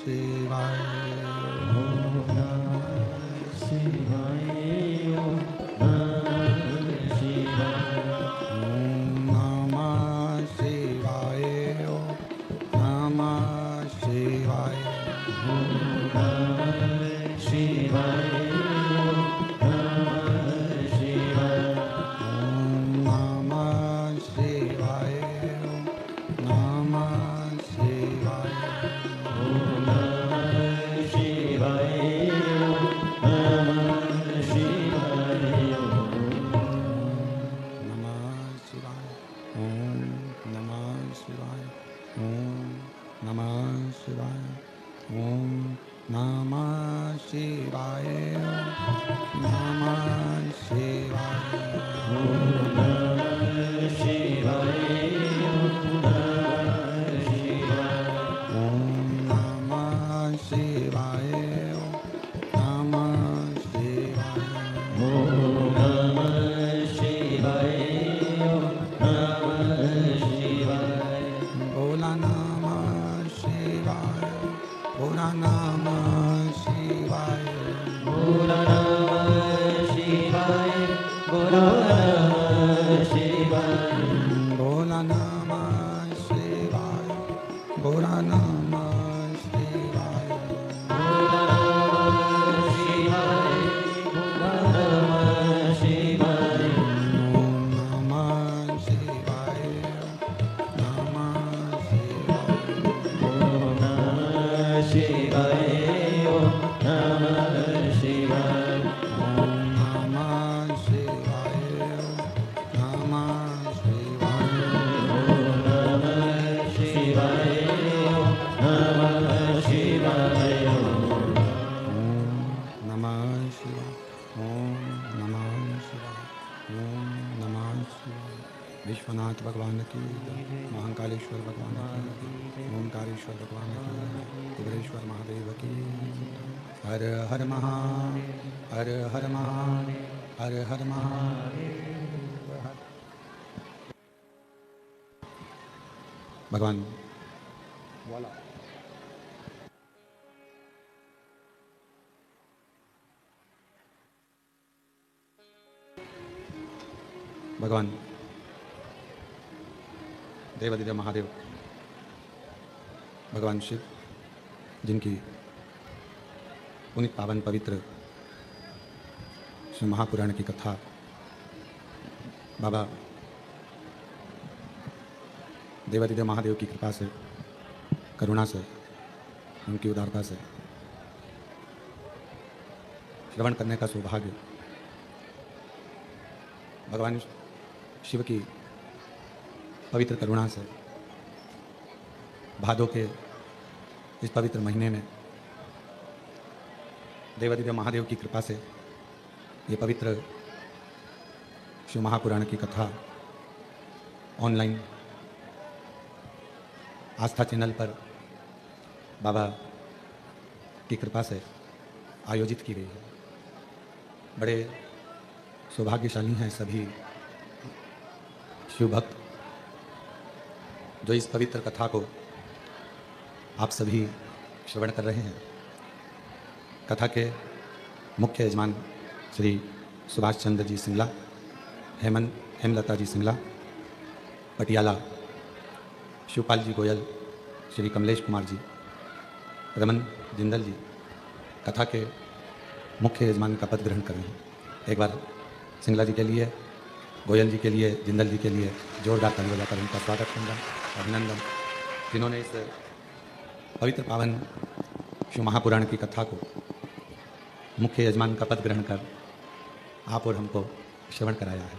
शिवाय। ओम नमः शिवाय। ओम नमः शिवाय। ओम नमः शिवाय। ओम नमः शिवाय। ओम नमः शिवाय। ओम नमः शिवाय। ओम नमः शिवाय। ओम नमः शिवाय। ओम नमः शिवाय। ओम नमः शिवाय। नमः शिवाय। ओम नमः शिवाय। ओम नमः शिवाय। ओम नमः शिवाय। नमः शिवाय। ओम नमः शिवाय। ओम नमः शिवाय। ओम नमः शिवाय। नमः शिवाय। ओम नमः शिवाय। ओम नमः शिवाय। भोला नमः शिवाय। भोला नमः शिवाय। भोला नमः शिवाय। भोला नमः शिवाय। भोला नमः शिवाय। भोला नमः शिवाय। भोला नमः शिवाय। भोला नमः शिवाय। ओम नमः शिवाय। नमः शिवाय। ओम नमः शिवाय। ओम नमः शिवाय। ओम नमः शिवाय। नमः शिवाय। ओम नमः शिवाय। ओम नमः शिवाय। ओम नमः शिवाय। ओम नमः शिवाय। ओम नमः शिवाय। विश्वनाथ भगवान की जय। महाकालेश्वर भगवान की जय। ओमकारेश्वर भगवान की जय। कुबेरेश्वर महादेव की जय। हर हर महादेव। हर हर महादेव। हर हर महादेव। भगवान वाला भगवान देवादिदेव महादेव भगवान शिव, जिनकी पुनित पावन पवित्र श्री महापुराण की कथा बाबा देवादिदेव महादेव की कृपा से, करुणा से, उनकी उदारता से श्रवण करने का सौभाग्य भगवान शिव की पवित्र करुणा से भादों के इस पवित्र महीने में देवादिदेव महादेव की कृपा से ये पवित्र शिव महापुराण की कथा ऑनलाइन आस्था चैनल पर बाबा की कृपा से आयोजित की गई है। बड़े सौभाग्यशाली हैं सभी शिव भक्त जो इस पवित्र कथा को आप सभी श्रवण कर रहे हैं। कथा के मुख्य यजमान श्री सुभाष चंद्र जी सिंगला, हेमलता जी सिंगला, पटियाला शिवपाल जी गोयल, श्री कमलेश कुमार जी, रमन जिंदल जी कथा के मुख्य यजमान का पद ग्रहण कर रहे हैं। एक बार सिंगला जी के लिए, गोयल जी के लिए, जिंदल जी के लिए जोरदार ताली बजाकर उनका स्वागत करना, अभिनंदन, जिन्होंने इस पवित्र पावन शिव महापुराण की कथा को मुख्य यजमान का पद ग्रहण कर आप और हमको श्रवण कराया है।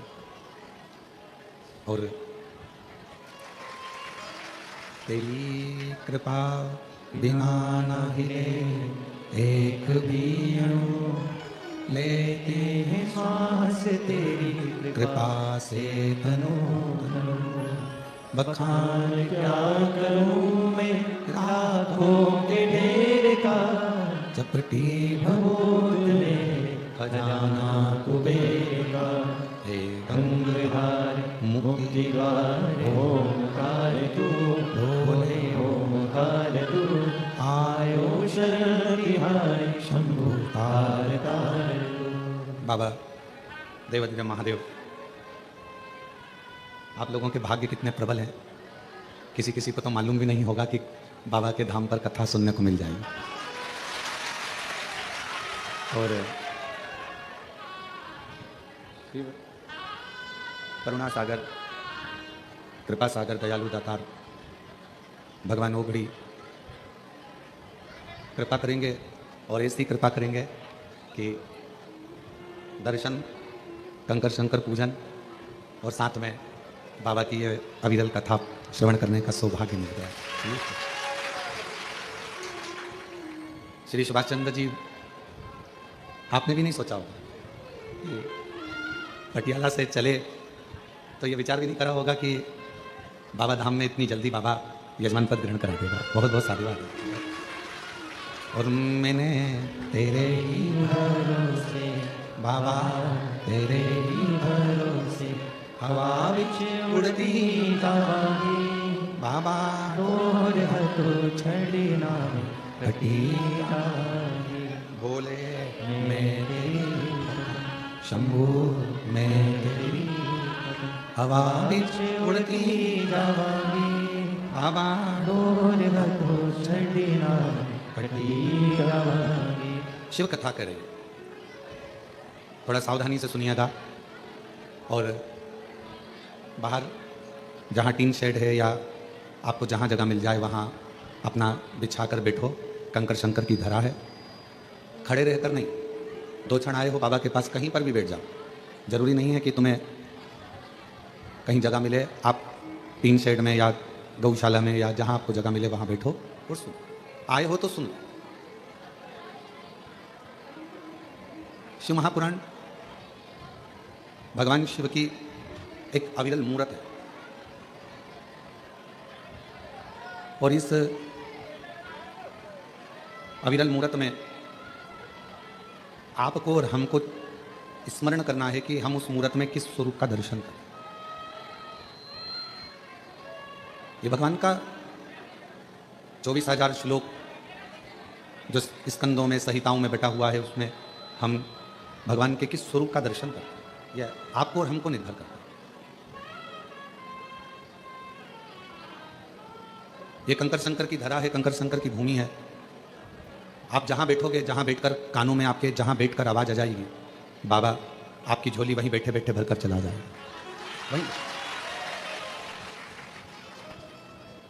और तेरी कृपा बिना न हिले एक भी अणु, लेते हैं श्वास तेरी कृपा से तनु तनु। बखान क्या करूं मैं लाखों के ढेर का, चपटी भभूत में खजाना कुबेर का। हे गंगधार मुक्ति द्वार ओंकार तू, बोले ओंकार तू, आयो शरण तिहारी शंभु तार तार लो। बाबा देवाधिदेव महादेव, आप लोगों के भाग्य कितने प्रबल हैं। किसी किसी को तो मालूम भी नहीं होगा कि बाबा के धाम पर कथा सुनने को मिल जाएगी। और करुणा सागर, कृपा सागर, दयालु दातार भगवान ओघड़ी कृपा करेंगे और ऐसी कृपा करेंगे कि दर्शन, कंकर शंकर पूजन और साथ में बाबा की ये अविरल कथा श्रवण करने का सौभाग्य मिल गया। श्री सुभाष चंद्र जी, आपने भी नहीं सोचा होगा कि पटियाला से चले तो ये विचार भी नहीं करा होगा कि बाबा धाम में इतनी जल्दी बाबा यजमान पद ग्रहण करा देगा। बहुत बहुत साधुवाद। और मैंने तेरे ही भरोसे बाबा, तेरे तेरी भरोसे हवा विच उड़ती जावांगी। बाबा तोर हथो छड़ी नाम कटी जावांगी। बोले मैं तेरी शंभू मैं तेरी हवा बिच उड़ती जावांगी। बाबा तोर हथो छड़ी नाम कटी जावांगी। शिव कथा करे, थोड़ा सावधानी से सुनिएगा। और बाहर जहाँ टीन शेड है या आपको जहाँ जगह मिल जाए वहाँ अपना बिछा कर बैठो। कंकर शंकर की धरा है, खड़े रहकर नहीं। 2 क्षण आए हो बाबा के पास, कहीं पर भी बैठ जाओ। जरूरी नहीं है कि तुम्हें कहीं जगह मिले, आप टीन शेड में या गौशाला में या जहाँ आपको जगह मिले वहाँ बैठो और सुनो। आए हो तो सुनो। शिव महापुराण भगवान शिव की एक अविरल मूर्त है। और इस अविरल मूर्त में आपको और हमको स्मरण करना है कि हम उस मूर्त में किस स्वरूप का दर्शन करें। ये भगवान का 24,000 श्लोक जो स्कंदों में, संहिताओं में बटा हुआ है, उसमें हम भगवान के किस स्वरूप का दर्शन करते हैं, यह आपको और हमको निर्भर करता है। ये कंकर शंकर की धरा है, कंकर शंकर की भूमि है। आप जहाँ बैठोगे, जहाँ बैठकर कानों में आपके जहाँ बैठकर आवाज़ आ जाएगी, बाबा आपकी झोली वहीं बैठे बैठे भरकर चला जाएगा। वहीं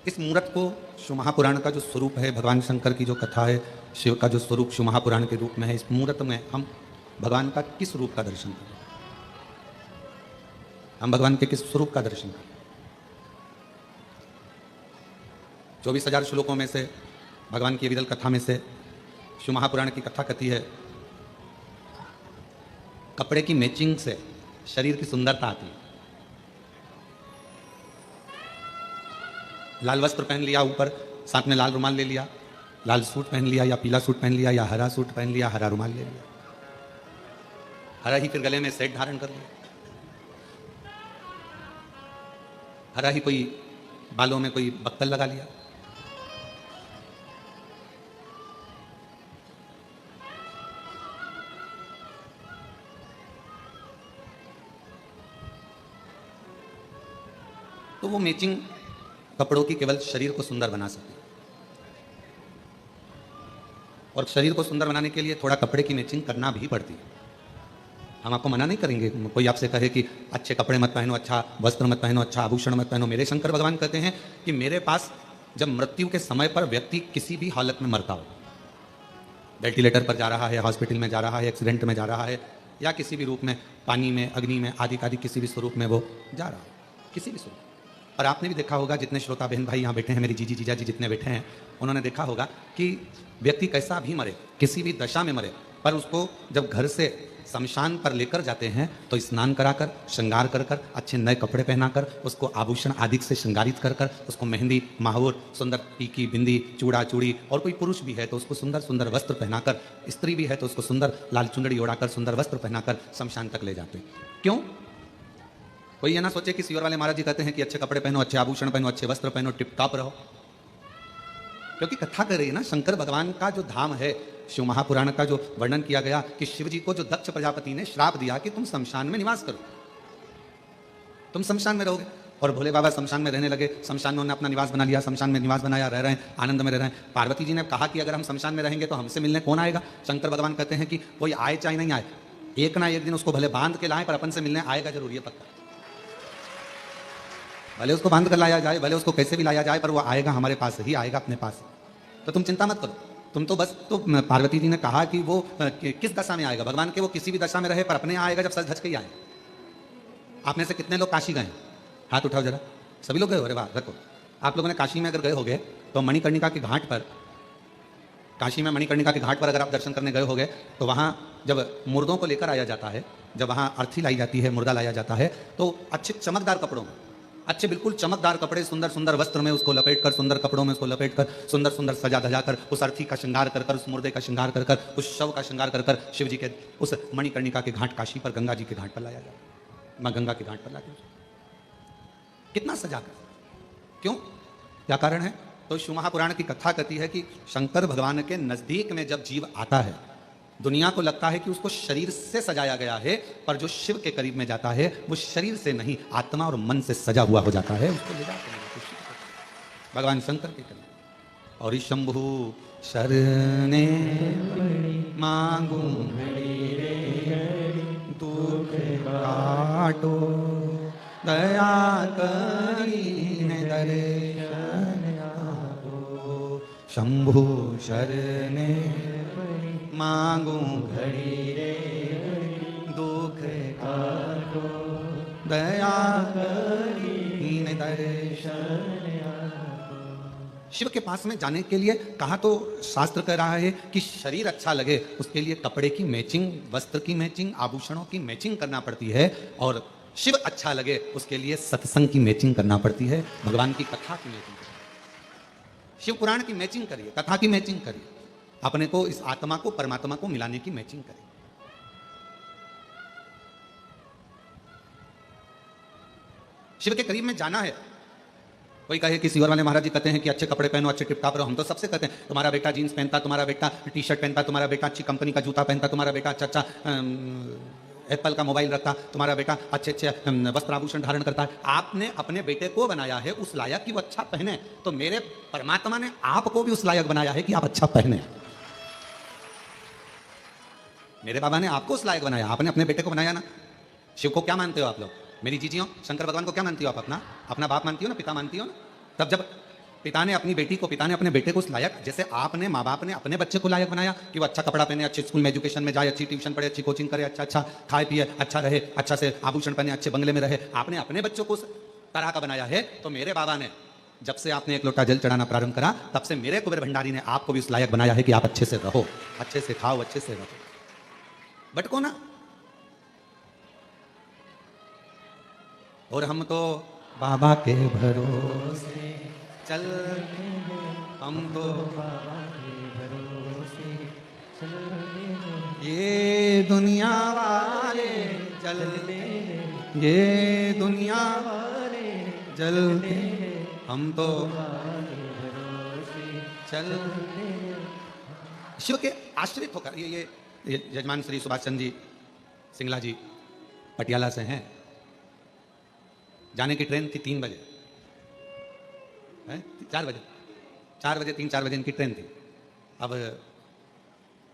इस मूर्त को शिव महापुराण का जो स्वरूप है, भगवान शंकर की जो कथा है, शिव का जो स्वरूप शिव महापुराण के रूप में है, इस मूर्त में हम भगवान का किस रूप का दर्शन करें, हम भगवान के किस स्वरूप का दर्शन करें। 24,000 श्लोकों में से, भगवान की विरल कथा में से शिव महापुराण की कथा कथी है, कपड़े की मैचिंग से शरीर की सुंदरता आती है। लाल वस्त्र पहन लिया ऊपर, साथ में लाल रुमाल ले लिया, लाल सूट पहन लिया या पीला सूट पहन लिया या हरा सूट पहन लिया, हरा रुमाल ले लिया, हरा ही फिर गले में सेट धारण कर लिया, हरा ही कोई बालों में कोई बक्कल लगा लिया। तो वो मैचिंग कपड़ों की केवल शरीर को सुंदर बना सकती है। और शरीर को सुंदर बनाने के लिए थोड़ा कपड़े की मैचिंग करना भी पड़ती है। हम आपको मना नहीं करेंगे, कोई आपसे कहे कि अच्छे कपड़े मत पहनो, अच्छा वस्त्र मत पहनो, अच्छा आभूषण मत पहनो। मेरे शंकर भगवान कहते हैं कि मेरे पास जब मृत्यु के समय पर व्यक्ति किसी भी हालत में मरता हो, वेंटिलेटर पर जा रहा है, हॉस्पिटल में जा रहा है, एक्सीडेंट में जा रहा है, या किसी भी रूप में पानी में, अग्नि में, आदि आदि किसी भी स्वरूप में वो जा रहा है, किसी भी स्वरूप। और आपने भी देखा होगा, जितने श्रोता बहन भाई यहाँ बैठे हैं, मेरी जीजी जीजा जी जितने बैठे हैं, उन्होंने देखा होगा कि व्यक्ति कैसा भी मरे, किसी भी दशा में मरे, पर उसको जब घर से शमशान पर लेकर जाते हैं तो स्नान कराकर, श्रृंगार कर कर, अच्छे नए कपड़े पहनाकर, उसको आभूषण आदि से श्रृंगारित कर कर, उसको मेहंदी, माहौर, सुंदर टीकी, बिंदी, चूड़ा चूड़ी, और कोई पुरुष भी है तो उसको सुंदर सुंदर वस्त्र पहनाकर, स्त्री भी है तो उसको सुंदर लाल चुंदड़ी ओढ़ाकर, सुंदर वस्त्र पहनाकर शमशान तक ले जाते हैं। क्यों? कोई ये ना सोचे कि सीवर वाले महाराज जी कहते हैं कि अच्छे कपड़े पहनो, अच्छे आभूषण पहनो, अच्छे वस्त्र पहनो, टिप टॉप रहो। क्योंकि कथा कर रही है ना शंकर भगवान का जो धाम है। शिव महापुराण का जो वर्णन किया गया कि शिव जी को जो दक्ष प्रजापति ने श्राप दिया कि तुम शमशान में निवास करो, तुम शमशान में रहोगे। और भोले बाबा शमशान में रहने लगे, शमशान में उन्होंने अपना निवास बना लिया, शमशान में निवास बनाया, रह रहे हैं, आनंद में रह रहे हैं। पार्वती जी ने कहा कि अगर हम शमशान में रहेंगे तो हमसे मिलने कौन आएगा? शंकर भगवान कहते हैं कि कोई आए चाहे नहीं आए, एक ना एक दिन उसको भले बांध के लाए पर अपन से मिलने आएगा जरूर, ये पक्का। भले उसको बांध कर लाया जाए, भले उसको कैसे भी लाया जाए, पर वो आएगा, हमारे पास ही आएगा, अपने पास। तो तुम चिंता मत करो, तुम तो बस तो पार्वती जी ने कहा कि वो किस दशा में आएगा भगवान के, वो किसी भी दशा में रहे पर अपने आएगा जब सच धज के ही आए। आप में से कितने लोग काशी गए? हाथ उठाओ जरा। सभी लोग गए हो? अरे वाह, रखो। आप लोगों ने काशी में अगर गए होगे तो मणिकर्णिका के घाट पर, काशी में मणिकर्णिका के घाट पर अगर आप दर्शन करने गए होगे तो वहाँ जब मुर्दों को लेकर आया जाता है, जब वहाँ अर्थी लाई जाती है, मुर्दा लाया जाता है, तो अच्छे चमकदार कपड़ों में, अच्छे बिल्कुल चमकदार कपड़े, सुंदर सुंदर वस्त्र में उसको लपेट कर, सुंदर कपड़ों में उसको लपेट कर, सुंदर सुंदर सजा धजा कर, उस अर्थी का श्रृंगार कर कर, उस मुर्दे का श्रृंगार कर कर, उस शव का श्रृंगार कर कर शिव जी के उस मणिकर्णिका के घाट, काशी पर गंगा जी के घाट पर लाया जाए। माँ गंगा के घाट पर लाके कितना सजा कर, क्यों, क्या कारण है? तो शिव महापुराण की कथा कहती है कि शंकर भगवान के नजदीक में जब जीव आता है, दुनिया को लगता है कि उसको शरीर से सजाया गया है, पर जो शिव के करीब में जाता है वो शरीर से नहीं, आत्मा और मन से सजा हुआ हो जाता है, उसको ले जाते हैं भगवान शंकर के करीब। और शंभु शरणे मांगू दुख काटो, दया करीने दर्शन आपो। शंभु शरणे मांगू घड़ी रे दुख काटो, दया करीने दर्शन आपो। शिव के पास में जाने के लिए कहा तो शास्त्र कह रहा है कि शरीर अच्छा लगे उसके लिए कपड़े की मैचिंग, वस्त्र की मैचिंग, आभूषणों की मैचिंग करना पड़ती है, और शिव अच्छा लगे उसके लिए सत्संग की मैचिंग करना पड़ती है, भगवान की कथा की मैचिंग करिए, शिव पुराण की मैचिंग करिए, कथा की मैचिंग करिए, अपने को, इस आत्मा को परमात्मा को मिलाने की मैचिंग करिए। शिव के करीब में जाना है। कोई कहे कि सीवर वाले महाराज जी कहते हैं कि अच्छे कपड़े पहनो, अच्छे टिपटाप रहो, हम तो सबसे कहते हैं तुम्हारा बेटा जीन्स पहनता, तुम्हारा बेटा टी शर्ट पहनता, तुम्हारा बेटा अच्छी कंपनी का जूता पहनता, तुम्हारा बेटा अच्छा अच्छा एप्पल का मोबाइल रखता, तुम्हारा बेटा अच्छे अच्छे वस्त्र आभूषण धारण करता है। आपने अपने बेटे को बनाया है उस लायक कि वो अच्छा पहने, तो मेरे परमात्मा ने आपको भी उस लायक बनाया है कि आप अच्छा पहने। मेरे बाबा ने आपको उस लायक बनाया, आपने अपने बेटे को बनाया ना। शिव को क्या मानते हो आप लोग? मेरी जीजियों, शंकर भगवान को क्या मानती हो आप? अपना अपना बाप मानती हो ना, पिता मानती हो ना। तब जब पिता ने अपनी बेटी को, पिता ने अपने बेटे को उस लायक, जैसे आपने, माँ बाप ने अपने बच्चे को लायक बनाया कि वो अच्छा कपड़ा पहने, अच्छे स्कूल में एजुकेशन में जाए, अच्छी ट्यूशन पढ़े, अच्छी कोचिंग करे, अच्छा अच्छा खाए पिए, अच्छा रहे, अच्छा से आभूषण पहने, अच्छे बंगले में रहे, आपने अपने बच्चों को उस तरह का बनाया है। तो मेरे बाबा ने, जब से आपने एक लोटा जल चढ़ाना प्रारंभ करा, तब से मेरे कुबेर भंडारी ने आपको भी उस लायक बनाया है कि आप अच्छे से रहो, अच्छे से खाओ, अच्छे से रहो, भटको ना। और हम तो बाबा के भरोसे चल, हम तो बाबा के भरोसे चल, ये दुनिया वाले चलते, ये दुनिया वाले चलते, हम तो बाबा के भरोसे चल। शिव के आश्रित होकर ये यजमान श्री सुभाष चंद्र जी सिंगला जी पटियाला से हैं। जाने की ट्रेन थी 3 बजे, 4 बजे, 3-4 बजे इनकी ट्रेन थी। अब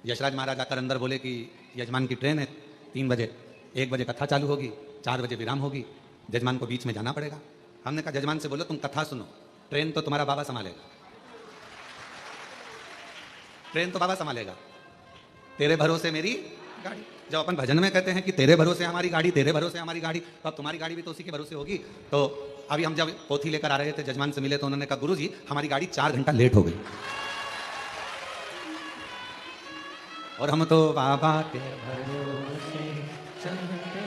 यशराज महाराज आकर अंदर बोले कि यजमान की ट्रेन है 3 बजे, 1 बजे कथा चालू होगी, 4 बजे विराम होगी, जजमान को बीच में जाना पड़ेगा। हमने कहा जजमान से बोलो तुम कथा सुनो, ट्रेन तो तुम्हारा बाबा संभालेगा, ट्रेन तो बाबा संभालेगा, तेरे भरोसे मेरी गाड़ी। जब अपन भजन में कहते हैं कि तेरे भरोसे हमारी गाड़ी, तेरे भरोसे हमारी गाड़ी, तो अब तुम्हारी गाड़ी भी तो उसी के भरोसे होगी। तो अभी हम जब पोथी लेकर आ रहे थे, जजमान से मिले तो उन्होंने कहा गुरुजी हमारी गाड़ी 4 घंटा लेट हो गई, और हम तो बाबा के भरोसे चलते,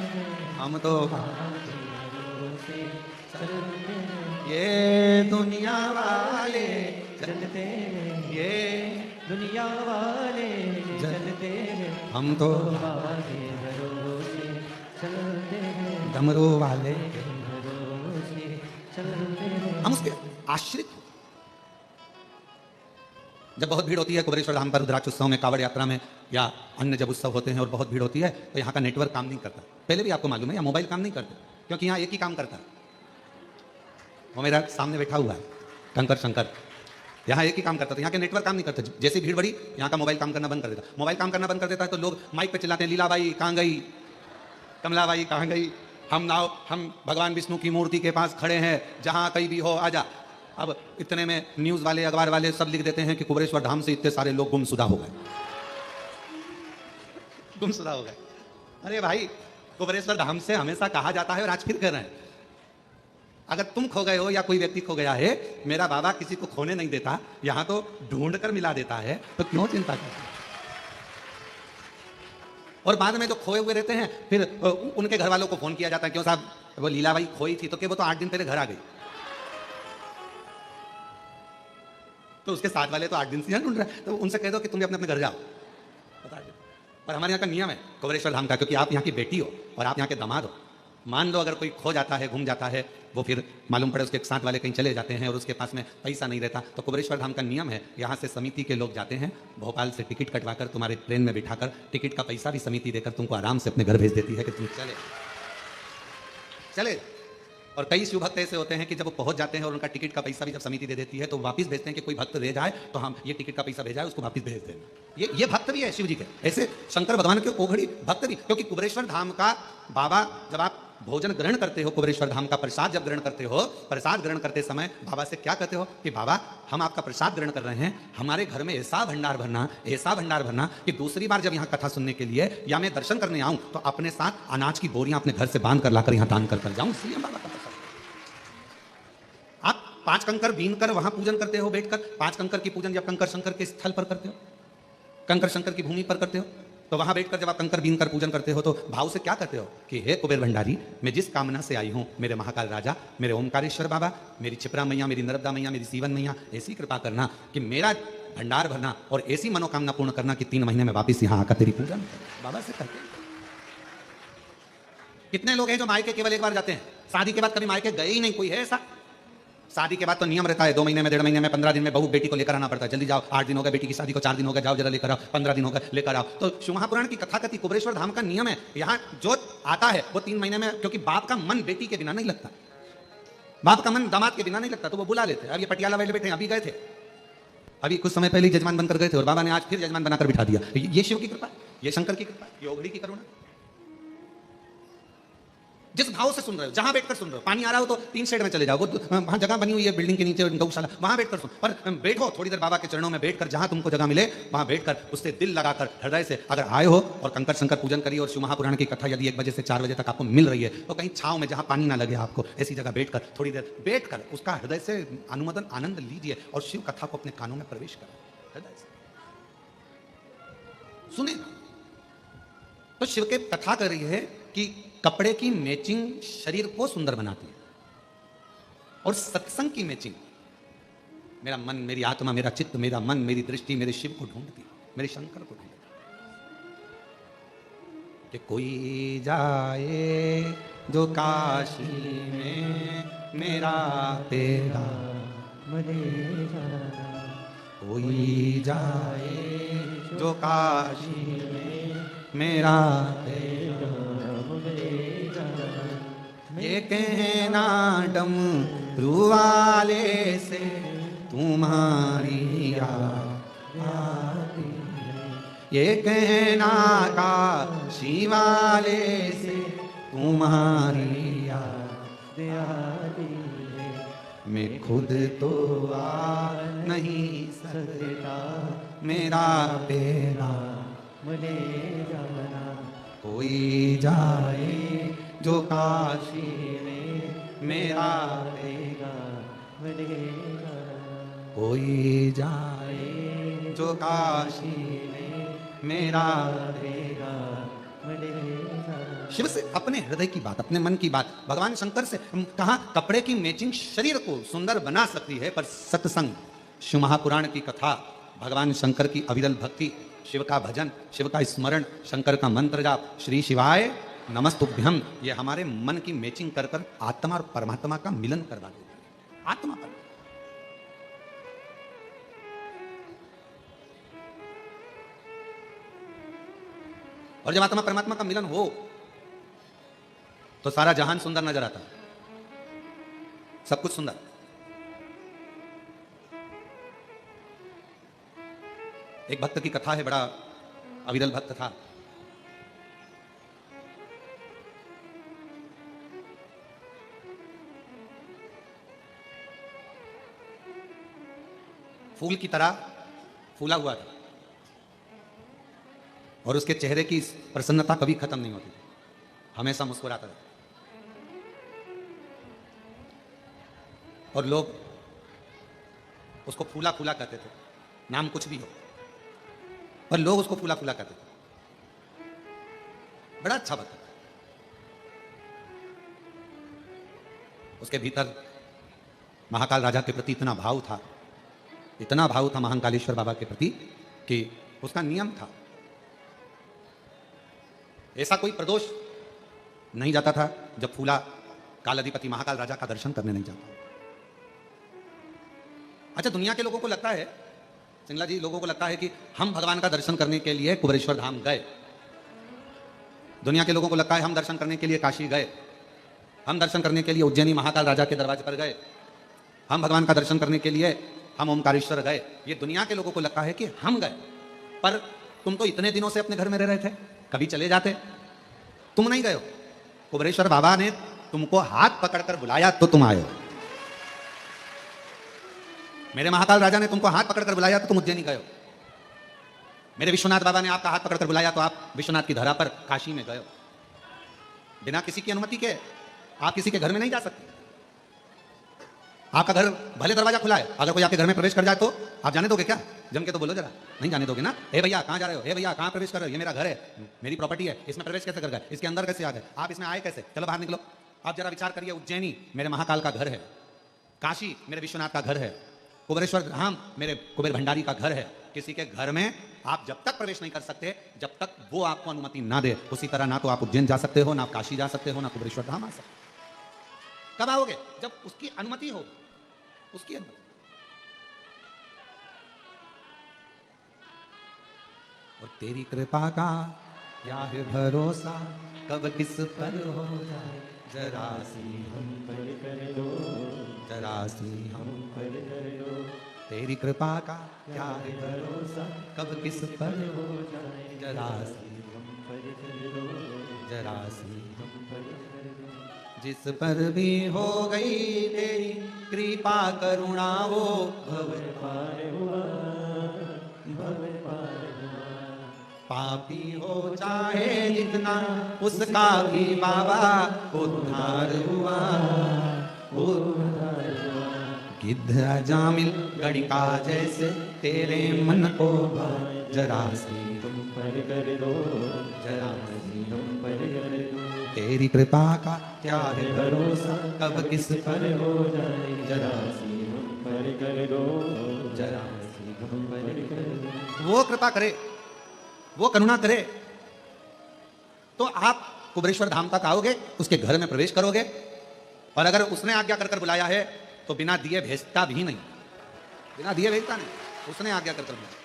हम तो बाबा के भरोसे चलते, ये दुनिया वाले चलते, ये दुनिया वाले चलते, हम तो बाबा के भरोसे चलते, डमरू वाले के भरोसे चलते, हम उसके आश्रित हो। जब बहुत भीड़ होती है कुबेरेश्वर धाम पर, रुद्राक्ष उत्सव में, कावड़ यात्रा में, या अन्य जब उत्सव होते हैं और बहुत भीड़ होती है, तो यहाँ का नेटवर्क काम नहीं करता। पहले भी आपको मालूम है, या मोबाइल काम नहीं करते, क्योंकि यहाँ एक ही काम करता है। वो मेरा सामने बैठा हुआ है कंकर शंकर, यहाँ एक ही काम करता था, यहाँ के नेटवर्क काम नहीं करते। जैसी भीड़ बढ़ी, यहाँ का मोबाइल काम करना बंद कर देता। मोबाइल काम करना बंद कर देता है तो लोग माइक पे चिल्लाते हैं, लीलाबाई कहाँ गई, कमलाबाई कहाँ गई, हम भगवान विष्णु की मूर्ति के पास खड़े हैं, जहाँ कहीं भी हो आजा। अब इतने में न्यूज़ वाले, अखबार वाले सब लिख देते हैं कि कुबेरेश्वर धाम से इतने सारे लोग गुमशुदा हो गए, गुमशुदा हो गए। अरे भाई, कुबेरेश्वर धाम से हमेशा कहा जाता है और आज फिर कह रहे हैं, अगर तुम खो गए हो या कोई व्यक्ति खो गया है, मेरा बाबा किसी को खोने नहीं देता, यहां तो ढूंढ कर मिला देता है, तो क्यों चिंता करते? और बाद में जो खोए हुए रहते हैं, फिर उनके घर वालों को फोन किया जाता है, क्यों साहब वो लीलाबाई खोई थी, तो क्या वो तो 8 दिन पहले घर आ गई, तो उसके साथ वाले तो 8 दिन से यहाँ ढूंढ रहे हैं, तो उनसे कह दो कि तुम अपने अपने घर जाओ, बता दो। और हमारे यहाँ का नियम है कुबेरेश्वर धाम का, क्योंकि आप यहाँ की बेटी हो और आप यहाँ के दामाद हो। मान लो अगर कोई खो जाता है, घूम जाता है, वो फिर मालूम पड़े उसके साथ वाले कहीं चले जाते हैं और उसके पास में पैसा नहीं रहता, तो कुबेरेश्वर धाम का नियम है, यहाँ से समिति के लोग जाते हैं, भोपाल से टिकट कटवाकर तुम्हारे ट्रेन में बिठाकर, टिकट का पैसा भी समिति देकर तुमको आराम से अपने घर भेज देती है कि तुम चले चले। और कई शिव भक्त ऐसे होते हैं कि जब वो पहुंच जाते हैं और उनका टिकट का पैसा भी जब समिति दे देती है, तो वापस भेजते हैं कि कोई भक्त रह जाए तो हम ये टिकट का पैसा भेजा है उसको वापस भेज देना। ये भक्त भी है शिव जी के, ऐसे शंकर भगवान के ओघड़ी भक्त भी। क्योंकि कुबेरेश्वर धाम का बाबा, जब आप भोजन ग्रहण करते हो, कुबेरेश्वर धाम का प्रसाद जब ग्रहण करते हो, प्रसाद ग्रहण करते समय बाबा से क्या कहते हो कि बाबा हम आपका प्रसाद ग्रहण कर रहे हैं, हमारे घर में ऐसा भंडार भरना कि दूसरी बार जब यहाँ कथा सुनने के लिए या मैं दर्शन करने आऊं तो अपने साथ अनाज की बोरियां अपने घर से बांध कर लाकर यहाँ दान कर जाऊं। इसलिए बाबा का प्रसाद। आप 5 कंकर बीन कर वहां पूजन करते हो बैठकर, 5 कंकर की पूजन जब कंकर शंकर के स्थल पर करते हो, कंकर शंकर की भूमि पर करते हो, तो वहां बैठकर जब आप कंकर बीन कर पूजन करते हो तो भाव से क्या कहते हो कि हे कुबेर भंडारी, मैं जिस कामना से आई हूं, मेरे महाकाल राजा, मेरे ओमकारेश्वर बाबा, मेरी छिपरा मैया, मेरी नर्मदा मैया, मेरी सीवन मैया, ऐसी कृपा करना कि मेरा भंडार भरना और ऐसी मनोकामना पूर्ण करना कि 3 महीने में वापिस यहां आकर तेरी पूजन बाबा से करते। कितने लोग हैं जो मायके केवल एक बार जाते हैं, शादी के बाद कभी मायके गए ही नहीं? कोई है ऐसा? शादी के बाद तो नियम रहता है, 2 महीने में, 1.5 महीने में, 15 दिन में बहू बेटी को लेकर आना पड़ता है। जल्दी जाओ, 8 दिन हो गए बेटी की शादी को, 4 दिन हो गए, जाओ जरा लेकर आओ, 15 दिन हो गए लेकर आओ। तो शिव महापुराण की कथा कथी कुबेरेश्वर धाम का नियम है, यहाँ जो आता है वो 3 महीने में, क्योंकि बाप का मन बेटी के बिना नहीं लगता, बाप का मन दामाद के बिना नहीं लगता, तो वो बुला लेते हैं। अब ये पटियाला वाले बैठे अभी गए थे, अभी कुछ समय पहले जजमान बनकर गए थे और बाबा ने आज फिर जजमान बनाकर बिठा दिया। ये शिव की कृपा, ये शंकर की कृपा, ये ओघड़ी की करुणा। जिस भाव से सुन रहे हो, जहां बैठकर सुन रहे हो, पानी आ रहा हो तो 3 शेड में चले जाओ, वो वहां जगह बनी हुई है बिल्डिंग के नीचे गौशाला, वहां बैठकर सुन। पर बैठो थोड़ी देर बाबा के चरणों में बैठकर, जहां तुमको जगह मिले वहां बैठकर उससे दिल लगाकर हृदय से अगर आए हो और कंकर शंकर पूजन करिए और शिव महापुराण की कथा यदि 1 बजे से 4 बजे तक आपको मिल रही है तो कहीं छांव में, जहां पानी ना लगे आपको, ऐसी जगह बैठकर थोड़ी देर बैठकर उसका हृदय से अनुमोदन आनंद लीजिए और शिव कथा को अपने कानों में प्रवेश करें, हृदय से सुने। तो शिव के कथा कर रही है कि कपड़े की मैचिंग शरीर को सुंदर बनाती है और सत्संग की मैचिंग मेरा मन, मेरी आत्मा, मेरा चित्त, मेरा मन, मेरी दृष्टि मेरे शिव को ढूंढती, मेरे शंकर को ढूंढती। कि कोई जाए जो काशी में मेरा तेरा, कोई जाए जो काशी में मेरा तेरा, ये कहना डमरू वाले से तुम्हारी याद आती है, ये कहना काशी वाले से तुम्हारी याद आती है, मैं खुद तो आ नहीं सकता, मेरा तेरा मुझे जाना, कोई जाए जो काशी में मेरा देगा, कोई जाए जो काशी में मेरा देगा। शिव से अपने हृदय की बात, अपने मन की बात भगवान शंकर से कहा, कपड़े की मैचिंग शरीर को सुंदर बना सकती है पर सत्संग, शिव महापुराण की कथा, भगवान शंकर की अविरल भक्ति, शिव का भजन, शिव का स्मरण, शंकर का मंत्र जाप, श्री शिवाय नमस्तुभ्यम, ये हमारे मन की मैचिंग कर कर आत्मा और परमात्मा का मिलन करवा देती है। आत्मा पर और जब आत्मा परमात्मा का मिलन हो तो सारा जहान सुंदर नजर आता है, सब कुछ सुंदर। एक भक्त की कथा है, बड़ा अविरल भक्त था। फूल की तरह फूला हुआ था और उसके चेहरे की प्रसन्नता कभी खत्म नहीं होती, हमेशा मुस्कुराता था। और लोग उसको फूला फूला कहते थे, नाम कुछ भी हो, पर लोग उसको फूला फूला कहते थे। बड़ा अच्छा भक्त था। उसके भीतर महाकाल राजा के प्रति इतना भाव था, इतना भाव था महाकालेश्वर बाबा के प्रति कि उसका नियम था, ऐसा कोई प्रदोष नहीं जाता था जब फूला काल अधिपति महाकाल राजा का दर्शन करने नहीं जाता। अच्छा, दुनिया के लोगों को लगता है, सिंगला जी, लोगों को लगता है कि हम भगवान का दर्शन करने के लिए कुबेरेश्वर धाम गए। दुनिया के लोगों को लगता है हम दर्शन करने के लिए काशी गए, हम दर्शन करने के लिए उज्जैनी महाकाल राजा के दरवाजे पर गए, हम भगवान का दर्शन करने के लिए हम ओमकारेश्वर गए। ये दुनिया के लोगों को लगता है कि हम गए, पर तुम तो इतने दिनों से अपने घर में रह रहे थे, कभी चले जाते। तुम नहीं गए हो, कुबेरेश्वर बाबा ने तुमको हाथ पकड़कर बुलाया तो तुम आए हो। मेरे महाकाल राजा ने तुमको हाथ पकड़कर बुलाया तो तुम उज्जैनी गए हो। मेरे विश्वनाथ बाबा ने आपका हाथ पकड़कर बुलाया तो आप विश्वनाथ की धरा पर काशी में गए हो। बिना किसी की अनुमति के आप किसी के घर में नहीं जा सकते। आपका घर भले दरवाजा खुला है, अगर कोई आपके घर में प्रवेश कर जाए तो आप जाने दोगे क्या? जम के तो बोलो जरा, नहीं जाने दोगे ना। हे भैया कहाँ जा रहे हो, हे भैया कहाँ प्रवेश कर रहे हो, ये मेरा घर है, मेरी प्रॉपर्टी है, इसमें प्रवेश कैसे कर गए, इसके अंदर कैसे आ गए, आप इसमें आए कैसे, चलो बाहर निकलो। आप जरा विचार करिए, उज्जैनी मेरे महाकाल का घर है, काशी मेरे विश्वनाथ का घर है, कुबेरेश्वर धाम मेरे कुबेर भंडारी का घर है। किसी के घर में आप जब तक प्रवेश नहीं कर सकते जब तक वो आपको अनुमति ना दे, उसी तरह ना तो आप उज्जैन जा सकते हो, ना आप काशी जा सकते हो, ना कुबेरेश्वर धाम आ सकते हो। कब आओगे? जब उसकी अनुमति हो, उसकी अनुमति। और तेरी कृपा का क्या है भरोसा, कब किस पर हो जाए, जरा सी हम पर कर दो, जरा सी हम पर कर दो। तेरी कृपा का क्या है भरोसा, कब किस पर हो जाए, जरा सी हम पर कर दो, जरा सी हम पर कर दो। जिस पर भी हो गई तेरी कृपा करुणा, वो भव पार हुआ, भव पार हुआ। पापी हो चाहे जितना उसका भी बाबा उद्धार हुआ, उद्धार हुआ। गिद्ध अजामिल गणिका जैसे तेरे मन को भाए, जरा सी तुम पर कर दो, जरा सी तुम पर कर दो। तेरी कृपा का क्या है भरोसा, कब किस पर हो जाए, जरा सी हम पर कर दो, जरा सी हम पर कर दो। वो कृपा करे, वो करुणा करे तो आप कुबेरेश्वर धाम तक आओगे, उसके घर में प्रवेश करोगे। और अगर उसने आज्ञा कर बुलाया है तो बिना दिए भेजता भी नहीं, बिना दिए भेजता नहीं, उसने आज्ञा कर बुलाया।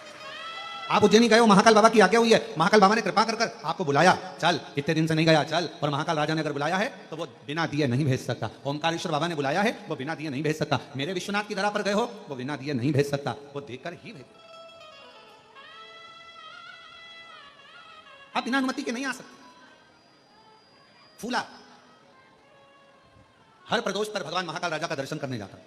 आप उज्जैनी गए हो, महाकाल बाबा की आज्ञा हुई है, महाकाल बाबा ने कृपा कर आपको बुलाया, चल इतने दिन से नहीं गया चल। और महाकाल राजा ने अगर बुलाया है तो वो बिना दिए नहीं भेज सकता। ओमकारेश्वर बाबा ने बुलाया है, वो बिना दिए नहीं भेज सकता। मेरे विश्वनाथ की धरा पर गए हो, वो बिना दिए नहीं भेज सकता, वो देकर ही भेज। आप बिना अनुमति के नहीं आ सकते। फूला हर प्रदोष पर भगवान महाकाल राजा का दर्शन करने जाता,